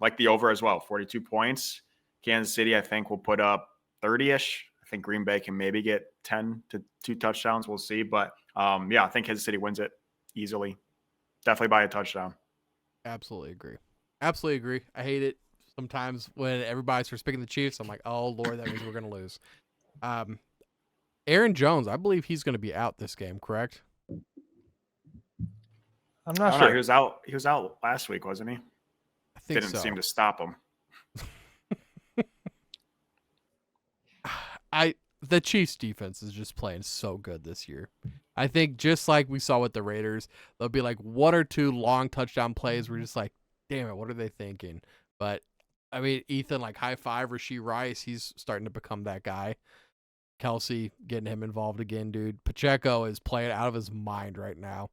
Like the over as well, 42 points. Kansas City, I think, will put up 30-ish. I think Green Bay can maybe get 10 to 2 touchdowns. We'll see. But yeah, I think Kansas City wins it easily. Definitely by a touchdown. Absolutely agree. Absolutely agree. I hate it sometimes when everybody starts picking the Chiefs. I'm like, oh, Lord, that means we're going to lose. Aaron Jones, I believe he's going to be out this game, correct? I'm not I don't sure. know. He was out last week, wasn't he? I think Didn't so. seem to stop him. The Chiefs defense is just playing so good this year. I think just like we saw with the Raiders, there'll be like 1 or 2 long touchdown plays. We're just like, damn it, what are they thinking? But I mean, Ethan, like high five, Rashee Rice, he's starting to become that guy. Kelsey getting him involved again, dude. Pacheco is playing out of his mind right now.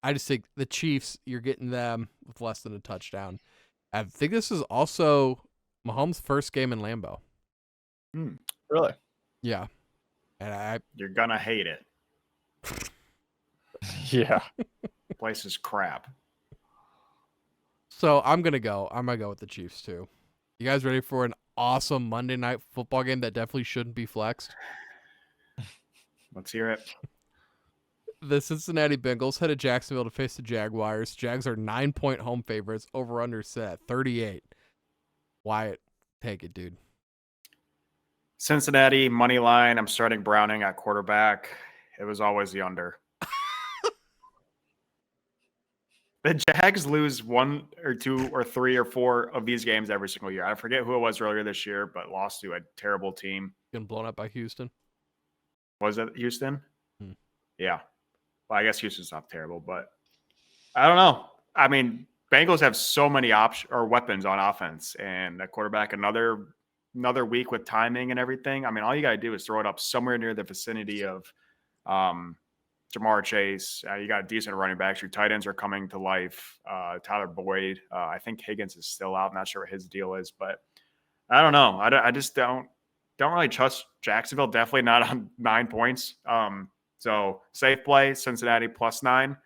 I just think the Chiefs, you're getting them with less than a touchdown. I think this is also Mahomes' first game in Lambeau. Really? Yeah. And You're going to hate it. Yeah. Place is crap. So I'm gonna go with the Chiefs too. You guys ready for an awesome Monday night football game that definitely shouldn't be flexed? Let's hear it. The Cincinnati Bengals head to Jacksonville to face the Jaguars. Jags are 9-point home favorites. Over under set at 38. Wyatt, take it, dude. Cincinnati money line. I'm starting Browning at quarterback. It was always the under. The Jags lose 1 or 2 or 3 or 4 of these games every single year. I forget who it was earlier this year, but lost to a terrible team. Getting blown up by Houston. Was it Houston? Hmm. Yeah. Well, I guess Houston's not terrible, but I don't know. I mean, Bengals have so many weapons on offense, and a quarterback another week with timing and everything. I mean, all you got to do is throw it up somewhere near the vicinity of Jamar Chase. You got decent running backs. Your tight ends are coming to life. Tyler Boyd. I think Higgins is still out. I'm not sure what his deal is, but I don't know. I just don't really trust Jacksonville. Definitely not on 9 points. So safe play, Cincinnati +9.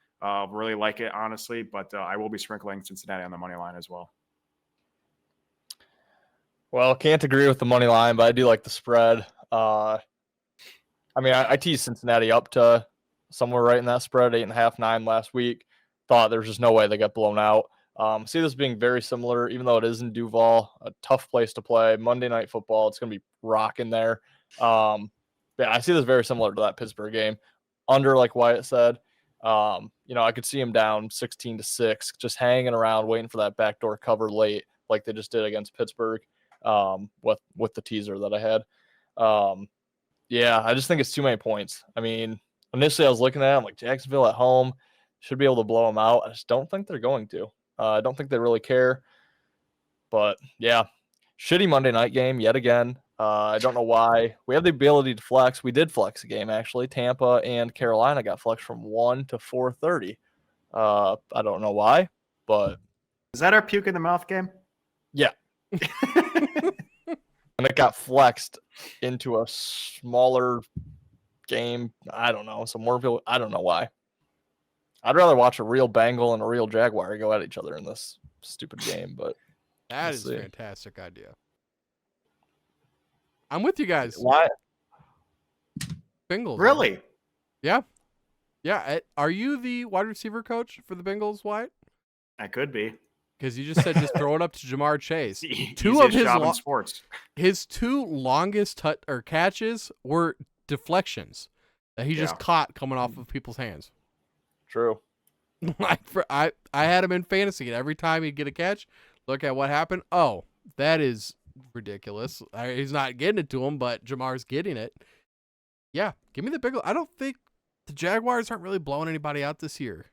Really like it, honestly, but I will be sprinkling Cincinnati on the money line as well. Well, can't agree with the money line, but I do like the spread. I mean, I teased Cincinnati up to somewhere right in that spread, 8.5, 9 last week. Thought there was just no way they got blown out. See this being very similar, even though it is in Duval, a tough place to play. Monday Night Football, it's going to be rocking there. Yeah, I see this very similar to that Pittsburgh game. Under, like Wyatt said, I could see him down 16-6, just hanging around, waiting for that backdoor cover late, like they just did against Pittsburgh with the teaser that I had. Yeah, I just think it's too many points. I mean, initially I was looking at it, I'm like, Jacksonville at home should be able to blow them out. I just don't think they're going to. I don't think they really care. But, yeah, shitty Monday night game yet again. I don't know why. We have the ability to flex. We did flex a game, actually. Tampa and Carolina got flexed from 1 to 4:30. I don't know why, but... Is that our puke in the mouth game? Yeah. And it got flexed into a smaller game. I don't know. I don't know why. I'd rather watch a real Bengal and a real Jaguar go at each other in this stupid game, but that is a fantastic idea. I'm with you guys. Why? Bengals. Really? Man. Yeah. Yeah. Are you the wide receiver coach for the Bengals, Wyatt? I could be. Because you just said just throw it up to Jamar Chase. His 2 longest catches were deflections that he just caught coming off of people's hands. True. I had him in fantasy, and every time he'd get a catch, look at what happened. Oh, that is ridiculous. He's not getting it to him, but Jamar's getting it. Yeah, give me the Bengals. I don't think the Jaguars aren't really blowing anybody out this year.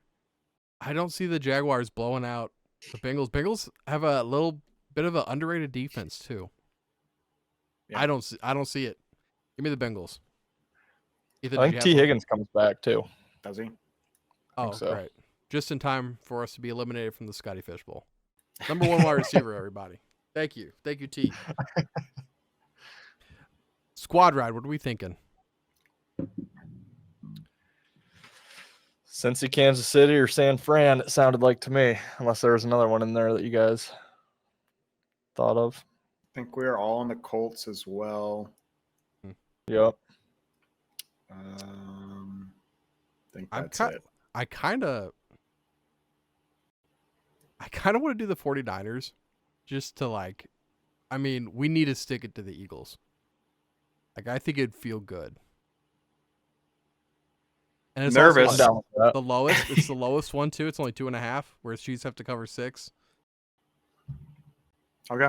I don't see the Jaguars blowing out the Bengals. Bengals have a little bit of an underrated defense too. Yeah. I don't see it. Give me the Bengals. Ethan, I think T. Higgins comes back too. Does he? Oh, so. Right. Just in time for us to be eliminated from the Scotty Fish Bowl. Number 1 wide receiver, everybody. Thank you, T. Squad ride. What are we thinking? Cincy, Kansas City, or San Fran, it sounded like to me, unless there was another one in there that you guys thought of. I think we're all on the Colts as well. Yep. I think that's it. I kind of want to do the 49ers just to like, I mean, we need to stick it to the Eagles. Like, I think it'd feel good. And it's Nervous. also the lowest. It's the lowest one too. It's only 2.5, whereas Chiefs have to cover 6. Okay.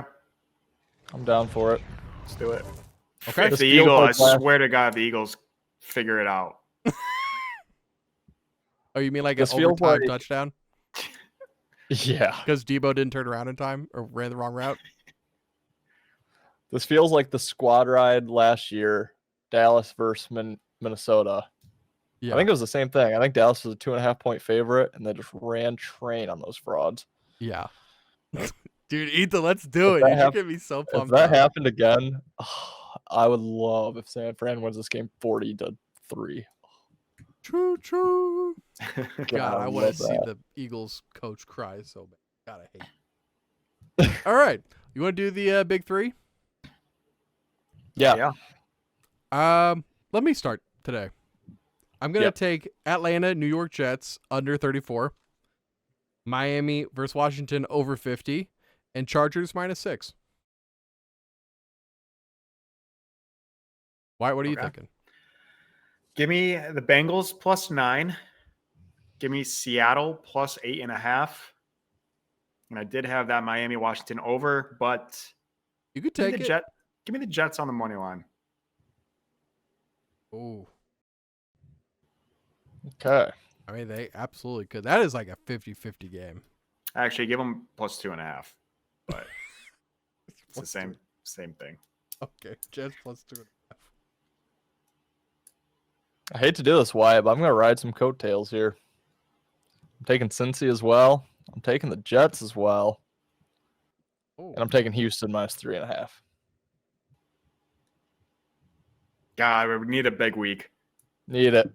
I'm down for it. Let's do it. Okay. If This the feels Eagles, like I swear to God, the Eagles figure it out. Oh, you mean like This an feels overtime like- touchdown? Yeah. Because Debo didn't turn around in time or ran the wrong route? This feels like the squad ride last year, Dallas versus Minnesota. Yeah. I think it was the same thing. I think Dallas was a 2.5-point favorite, and they just ran train on those frauds. Yeah. Dude, Ethan, let's do If it. that You should hap- get me so If pumped that up. happened again, I would love if San Fran wins this game 40-3. True, true. God, I want love to see that. the Eagles coach cry so bad. God, I hate it. All right. You want to do the big 3? Yeah. Let me start today. I'm going to take Atlanta, New York Jets under 34, Miami versus Washington over 50, and Chargers -6. Why? What are you Okay. thinking? Give me the Bengals +9. Give me Seattle +8.5. And I did have that Miami Washington over, but You could give me take the it. Give me the Jets on the money line. Ooh. Okay. I mean, they absolutely could. That is like a 50-50 game. Actually, give them +2.5. But it's the Plus same thing. Okay, Jets +2.5. I hate to do this, Wyatt, but I'm going to ride some coattails here. I'm taking Cincy as well. I'm taking the Jets as well. Oh, And I'm taking Houston -3.5. God, we need a big week. Need it.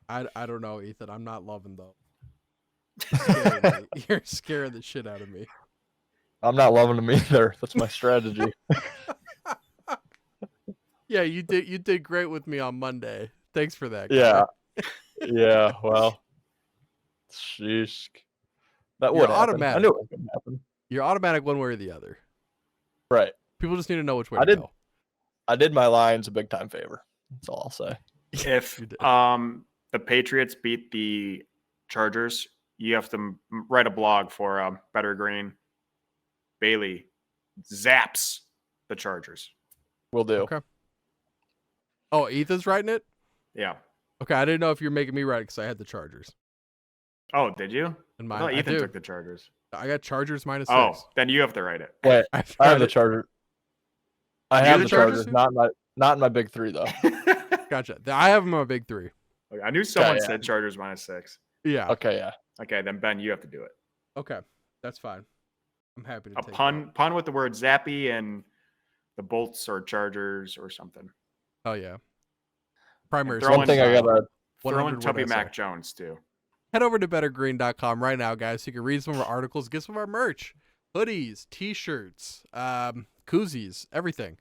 I don't know, Ethan. I'm not loving though. You're scaring the shit out of me. I'm not loving them either. That's my strategy. Yeah, you did great with me on Monday. Thanks for that. guy. Yeah. Yeah, well. Sheesh. That You're would happen. I automatic. knew it was going to happen. You're automatic one way or the other. Right. People just need to know which way I to did- go. I did my Lions a big time favor. That's all I'll say. If You did. the Patriots beat the Chargers, you have to write a blog for Better Green. Bailey zaps the Chargers. Will do. Okay. Oh, Ethan's writing it? Yeah. Okay, I didn't know if you're making me write it because I had the Chargers. Oh, did you? And I mine, thought I Ethan do. took the Chargers. I got Chargers -6. Oh, then you have to write it. Wait, I I have the it. Chargers. I You have the the Chargers Chargers, too? not in my big 3 though. Gotcha. I have them on a big 3. I knew someone yeah. said Chargers -6. Yeah. Okay, yeah. Okay, then Ben, you have to do it. Okay. That's fine. I'm happy to A take pun with the word zappy and the Bolts or Chargers or something. that. Oh yeah. Primary. Throw One thing I style. gotta Throw in 100 Tubby word Mac essay. Jones too. Head over to bettergreen.com right now, guys. So you can read some of our articles, get some of our merch, hoodies, t-shirts, koozies, everything.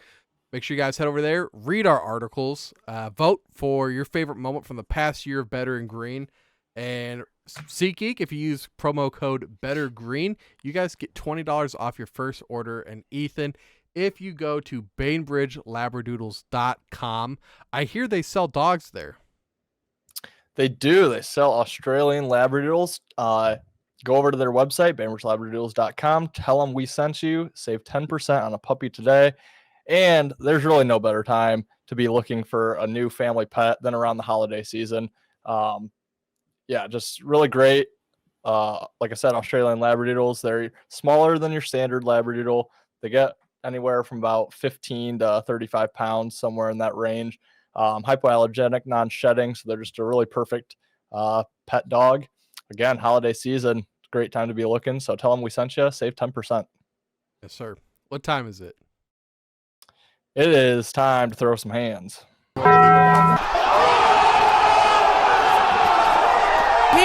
Make sure you guys head over there, read our articles, vote for your favorite moment from the past year of Better and Green, and SeatGeek. If you use promo code BetterGreen, you guys get $20 off your first order. And Ethan, if you go to BainbridgeLabradoodles.com, I hear they sell dogs there. They do. They sell Australian Labradoodles. Go over to their website, BainbridgeLabradoodles.com. Tell them we sent you. Save 10% on a puppy today. And there's really no better time to be looking for a new family pet than around the holiday season. Yeah, just really great. Like I said, Australian Labradoodles. They're smaller than your standard Labradoodle. They get anywhere from about 15 to 35 pounds, somewhere in that range. Hypoallergenic, non-shedding, so they're just a really perfect pet dog. Again, holiday season, great time to be looking. So tell them we sent you. Save 10%. Yes, sir. What time is it? It is time to throw some hands. He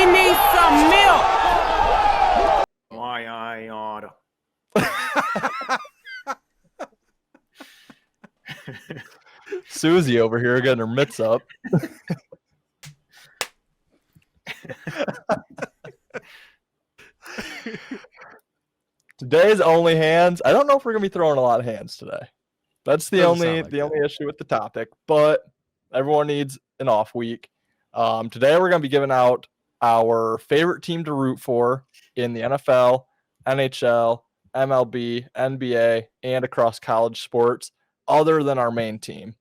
needs some milk. Why I oughta. Susie over here getting her mitts up. Today's only hands. I don't know if we're gonna be throwing a lot of hands today. That's the Doesn't only sound like only issue with the topic. But everyone needs an off week. Today we're gonna be giving out our favorite team to root for in the NFL, NHL, MLB, NBA, and across college sports, other than our main team.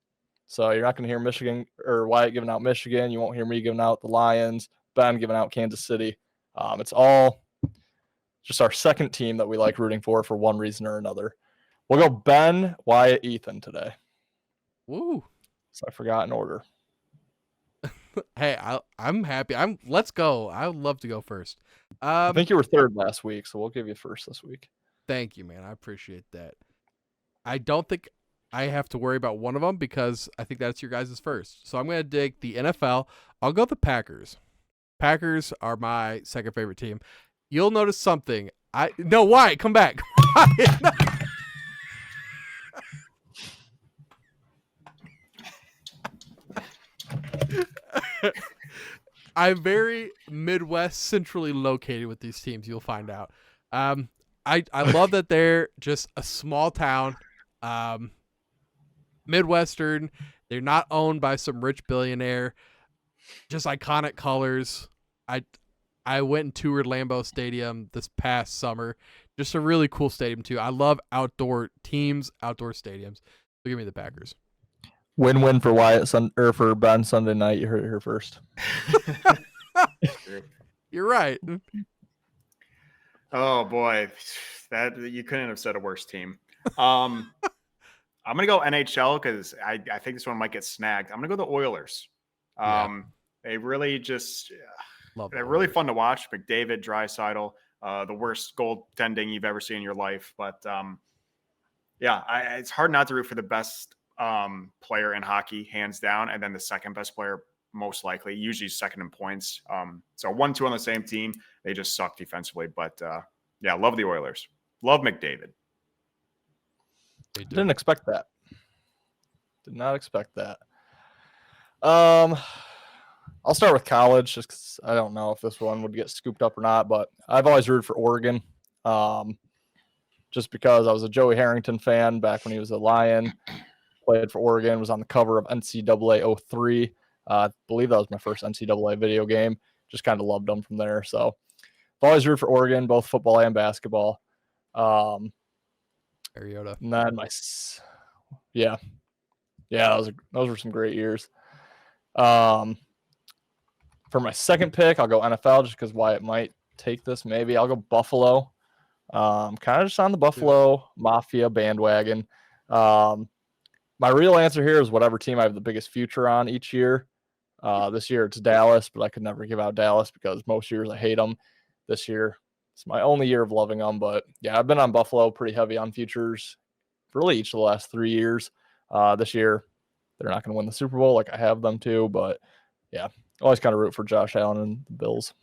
So you're not going to hear Michigan or Wyatt giving out Michigan. You won't hear me giving out the Lions, Ben giving out Kansas City. It's all just our second team that we like rooting for one reason or another. We'll go Ben, Wyatt, Ethan today. Woo. So I forgot in order. Hey, I'm happy. Let's go. I would love to go first. I think you were third last week, so we'll give you first this week. Thank you, man. I appreciate that. I don't think I have to worry about one of them because I think that's your guys' first. So I'm going to dig the NFL. I'll go the Packers. Packers are my second favorite team. You'll notice something. No, Wyatt, come back. Wyatt, no. I'm very Midwest centrally located with these teams. You'll find out. I love that they're just a small town, Midwestern. They're not owned by some rich billionaire. Just iconic colors. I went and toured Lambeau Stadium this past summer. Just a really cool stadium too. I love outdoor teams, outdoor stadiums. So give me the Packers. Win-win for Wyatt or for Ben Sunday night. You heard it here first. You're right. Oh boy, that you couldn't have said a worse team. I'm gonna go NHL because I think this one might get snagged. I'm gonna go the Oilers. They really just they're really fun to watch. McDavid, Draisaitl, the worst goaltending you've ever seen in your life. But it's hard not to root for the best player in hockey, hands down, and then the second best player, most likely, usually second in points. So 1-2 on the same team. They just suck defensively. But love the Oilers. Love McDavid. Didn't expect that. Did not expect that. I'll start with college just because I don't know if this one would get scooped up or not, but I've always rooted for Oregon. Just because I was a Joey Harrington fan back when he was a Lion. Played for Oregon, was on the cover of NCAA 03. I believe that was my first NCAA video game. Just kind of loved them from there. So I've always rooted for Oregon, both football and basketball. Mariota. And then those were some great years. For my second pick, I'll go NFL just because Wyatt might take this. Maybe I'll go Buffalo. Kind of just on the Buffalo Mafia bandwagon. My real answer here is whatever team I have the biggest future on each year. This year it's Dallas, but I could never give out Dallas because most years I hate them. This year it's my only year of loving them. But yeah, I've been on Buffalo pretty heavy on futures for really each of the last 3 years. This year they're not going to win the Super Bowl like I have them to, but yeah, always kind of root for Josh Allen and the Bills.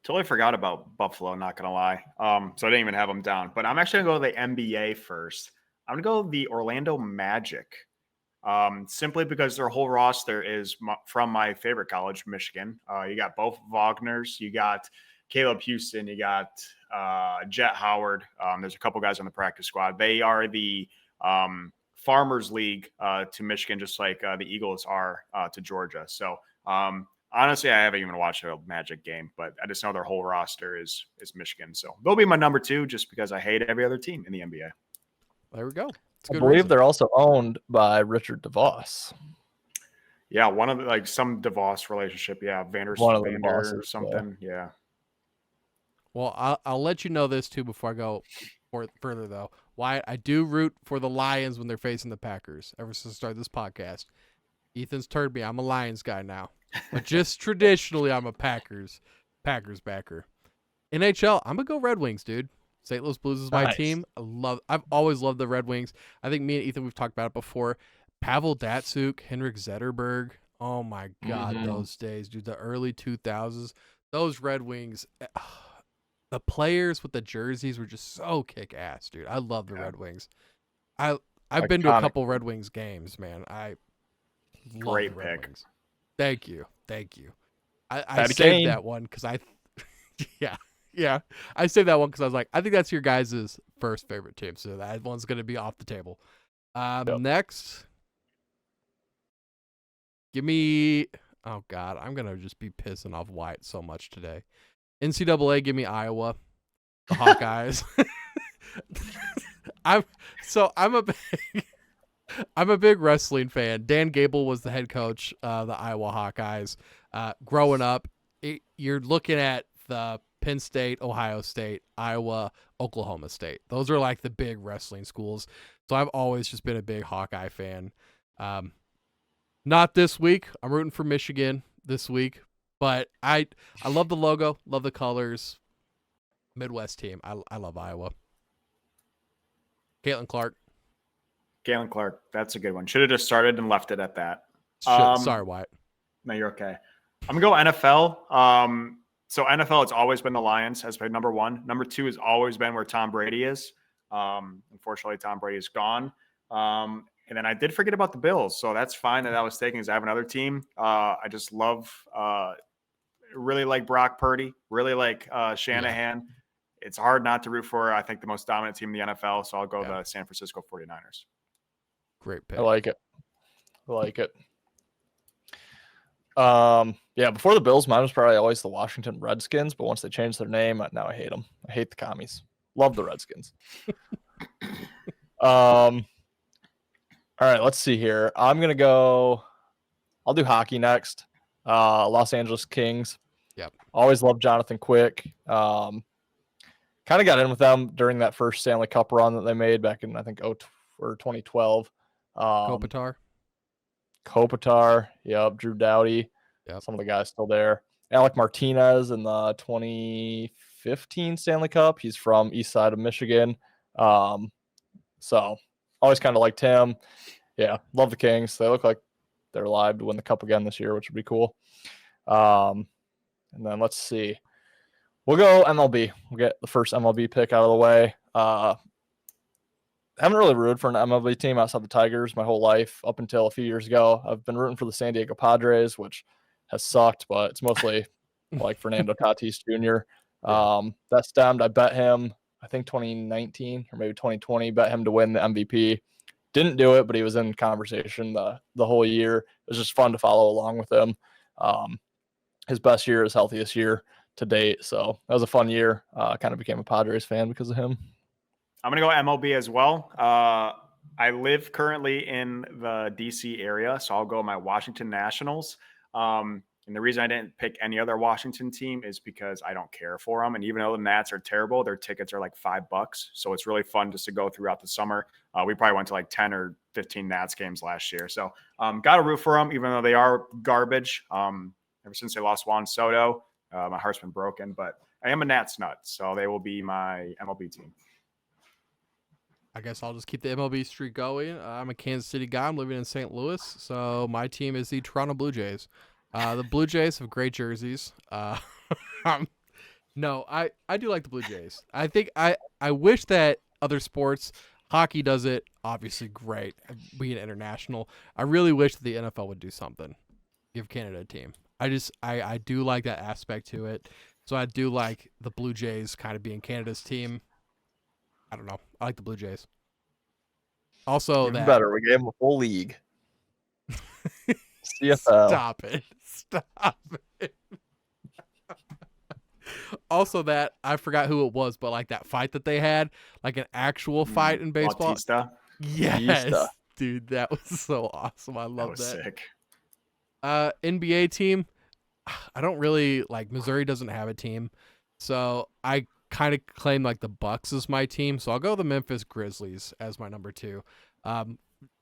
Totally forgot about Buffalo, not going to lie. So I didn't even have them down. But I'm actually going to go to the NBA first. I'm going to go the Orlando Magic, simply because their whole roster is from my favorite college, Michigan. You got both Wagners. You got Caleb Houston. You got Jet Howard. There's a couple guys on the practice squad. They are the Farmers League to Michigan, just like the Eagles are to Georgia. So honestly, I haven't even watched a Magic game, but I just know their whole roster is Michigan. So they'll be my number 2 just because I hate every other team in the NBA. There we go. I believe they're also owned by Richard DeVos. Yeah, one of the, some DeVos relationship. Yeah, Vander or something. Yeah. Well, I'll let you know this too before I go further though. Wyatt, I do root for the Lions when they're facing the Packers. Ever since I started this podcast, Ethan's turned me. I'm a Lions guy now, but just traditionally, I'm a Packers backer. NHL, I'm gonna go Red Wings, dude. St. Louis Blues is my Nice. team. I've always loved the Red Wings. I think me and Ethan, we've talked about it before. Pavel Datsyuk, Henrik Zetterberg. Oh my God, those days, dude. The early 2000s, those Red Wings. The players with the jerseys were just so kick ass, dude. I love the Red Wings. I've been to a couple Red Wings games, man. I love Great the Red pick. Wings. Thank you. I Patty saved Kane. that one because yeah. I saved that one because I was like, I think that's your guys' first favorite team, so that one's gonna be off the table. Next, give me. Oh God, I'm gonna just be pissing off Wyatt so much today. NCAA, give me Iowa, the Hawkeyes. I'm a big wrestling fan. Dan Gable was the head coach of the Iowa Hawkeyes. Growing up, you're looking at the Penn State, Ohio State, Iowa, Oklahoma State. Those are like the big wrestling schools. So I've always just been a big Hawkeye fan. Not this week. I'm rooting for Michigan this week, but I love the logo, love the colors. Midwest team. I love Iowa. Caitlin Clark. Galen Clark, that's a good one. Should have just started and left it at that. Sorry, Wyatt. No, you're okay. I'm going to go NFL. So NFL, it's always been the Lions as my number one. Number two has always been where Tom Brady is. Unfortunately, Tom Brady is gone. And then I did forget about the Bills. So that's fine that I was taking because I have another team. I just love, really like Brock Purdy, really like Shanahan. Yeah. It's hard not to root for, I think, the most dominant team in the NFL. So I'll go the San Francisco 49ers. Great pick. I like it. Yeah, before the Bills, mine was probably always the Washington Redskins, but once they changed their name, now I hate them. I hate the commies. Love the Redskins. All right, let's see here. I'll do hockey next. Los Angeles Kings. Yep. Always loved Jonathan Quick. Kind of got in with them during that first Stanley Cup run that they made back in, I think, 2012. Kopitar. Yep. Drew Doughty. Yep. Some of the guys still there. Alec Martinez in the 2015 Stanley Cup. He's from east side of Michigan. So always kind of liked him. Yeah. Love the Kings. They look like they're alive to win the cup again this year, which would be cool. And then let's see. We'll go MLB. We'll get the first MLB pick out of the way. Haven't really rooted for an MLB team outside the Tigers my whole life up until a few years ago. I've been rooting for the San Diego Padres, which has sucked, but it's mostly like Fernando Tatis Jr. That stemmed. I bet him, I think 2019 or maybe 2020, bet him to win the MVP. Didn't do it, but he was in conversation the whole year. It was just fun to follow along with him. His best year, his healthiest year to date. So that was a fun year. Kind of became a Padres fan because of him. I'm going to go MLB as well. I live currently in the DC area, so I'll go my Washington Nationals. And the reason I didn't pick any other Washington team is because I don't care for them. And even though the Nats are terrible, their tickets are like $5. So it's really fun just to go throughout the summer. We probably went to like 10 or 15 Nats games last year. So got to root for them, even though they are garbage. Ever since they lost Juan Soto, my heart's been broken. But I am a Nats nut, so they will be my MLB team. I guess I'll just keep the MLB streak going. I'm a Kansas City guy. I'm living in St. Louis, so my team is the Toronto Blue Jays. The Blue Jays have great jerseys. No, I do like the Blue Jays. I think I wish that other sports, hockey does it obviously great, being international. I really wish that the NFL would do something, give Canada a team. I do like that aspect to it. So I do like the Blue Jays kind of being Canada's team. I don't know. I like the Blue Jays. Also, even better. We gave them a full league. CFL. Stop it. Also, that I forgot who it was, but like that fight that they had, like an actual fight in baseball. Bautista. Yes, Bautista. Dude, that was so awesome. I love that. Sick. NBA team. I don't really like. Missouri doesn't have a team, so I kind of claim like the Bucks is my team, so I'll go the Memphis Grizzlies as my number 2.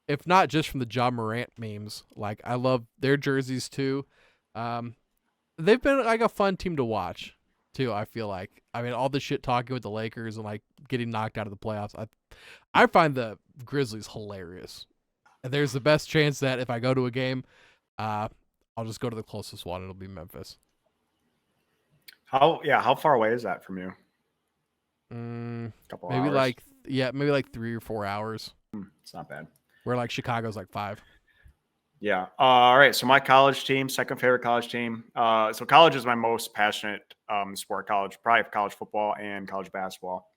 If not just from the Ja Morant memes, like I love their jerseys too. They've been like a fun team to watch. too. I feel like, I mean, all the shit talking with the Lakers and like getting knocked out of the playoffs. I find the Grizzlies hilarious. And there's the best chance that if I go to a game, I'll just go to the closest one. It'll be Memphis. How far away is that from you? Couple hours. Maybe like 3 or 4 hours. It's not bad. Where like Chicago's like 5. Yeah. All right. So my college team, second favorite college team. So college is my most passionate sport. College, probably college football and college basketball.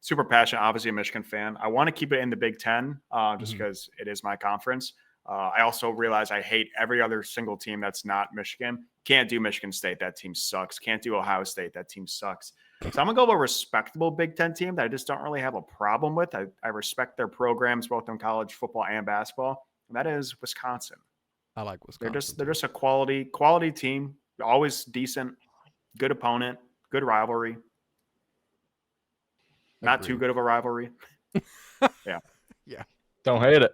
Super passionate. Obviously a Michigan fan. I want to keep it in the Big Ten just because it is my conference. I also realize I hate every other single team that's not Michigan. Can't do Michigan State. That team sucks. Can't do Ohio State. That team sucks. So I'm going to go with a respectable Big Ten team that I just don't really have a problem with. I respect their programs, both in college football and basketball. And that is Wisconsin. I like Wisconsin. They're just a quality team. Always decent, good opponent, good rivalry. Not too good of a rivalry. Yeah. Don't hate it.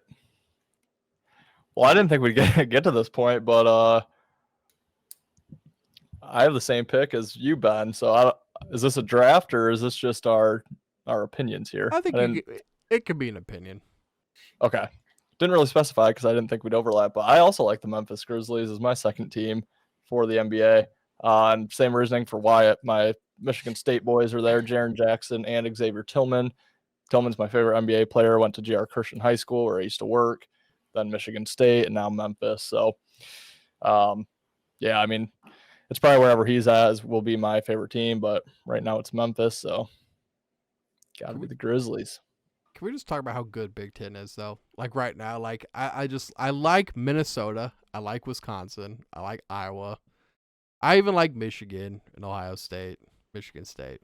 Well, I didn't think we'd get to this point, but I have the same pick as you, Ben. So is this a draft or is this just our opinions here? I think it could be an opinion. Okay. Didn't really specify because I didn't think we'd overlap, but I also like the Memphis Grizzlies as my second team for the NBA. And same reasoning for Wyatt. My Michigan State boys are there, Jaren Jackson and Xavier Tillman. Tillman's my favorite NBA player. Went to J.R. Christian High School where I used to work, then Michigan State, and now Memphis. So, yeah, I mean, it's probably wherever he's at will be my favorite team, but right now it's Memphis, so got to be the Grizzlies. Can we just talk about how good Big Ten is, though? Like right now, like I like Minnesota. I like Wisconsin. I like Iowa. I even like Michigan and Ohio State, Michigan State.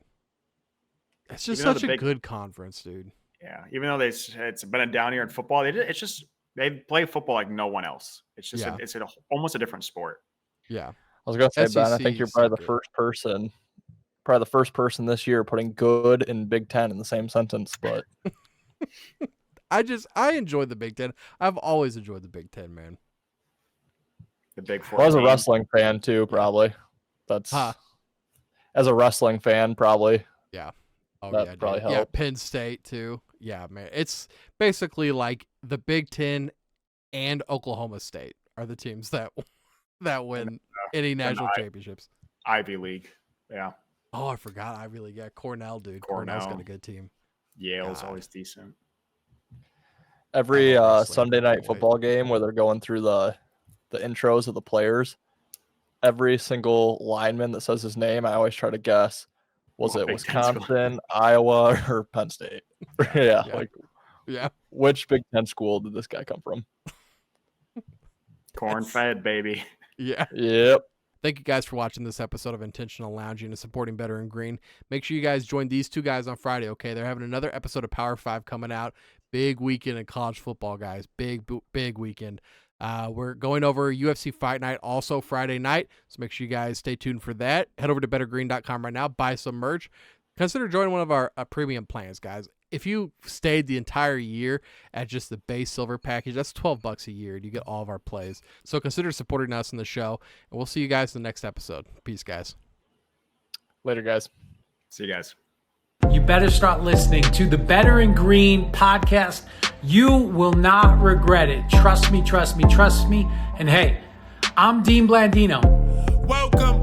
It's just such a good conference, dude. Yeah, even though it's been a down year in football, they play football like no one else. It's just almost a different sport. Yeah, I was gonna say, Ben, I SEC think you're probably the first person this year putting good and Big Ten in the same sentence, but. I enjoy the Big Ten. I've always enjoyed the Big Ten, man. The Big Four. Well, as a wrestling fan too, probably. That's as a wrestling fan, probably. Yeah. Oh that probably helped. Yeah, Penn State too. Yeah, man. It's basically like the Big Ten and Oklahoma State are the teams that win any national championships. Ivy League. Yeah. Oh, I forgot Ivy League. Yeah, Cornell, dude. Cornell's got a good team. Yale's always decent. Every Sunday night football game where they're going through the intros of the players, every single lineman that says his name, I always try to guess. Was it Wisconsin, Iowa, or Penn State? Yeah. Which Big Ten school did this guy come from? Corn-fed, baby. Yeah. Yep. Thank you guys for watching this episode of Intentional Lounging and supporting Better in Green. Make sure you guys join these two guys on Friday, okay? They're having another episode of Power 5 coming out. Big weekend in college football, guys. Big weekend. We're going over UFC Fight Night also Friday night, so make sure you guys stay tuned for that. Head over to bettergreen.com right now. Buy some merch. Consider joining one of our premium plans, guys. If you stayed the entire year at just the base silver package, that's $12 a year, and you get all of our plays. So consider supporting us in the show, and we'll see you guys in the next episode. Peace, guys. Later, guys. See you guys. You better start listening to the Better in Green podcast. You will not regret it. Trust me. And hey, I'm Dean Blandino. Welcome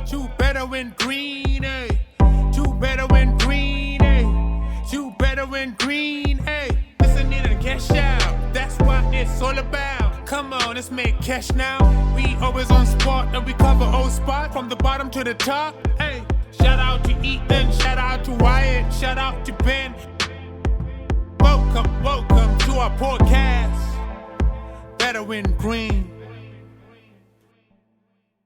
to Better in Green, eh? To Better in Green, eh? To Better in Green, eh? Listening to cash out, that's what it's all about. Come on, let's make cash now. We always on spot and we cover all spot from the bottom to the top, hey. Shout out to Ethan, shout out to Wyatt, shout out to Ben. Welcome to our podcast, Better in Green.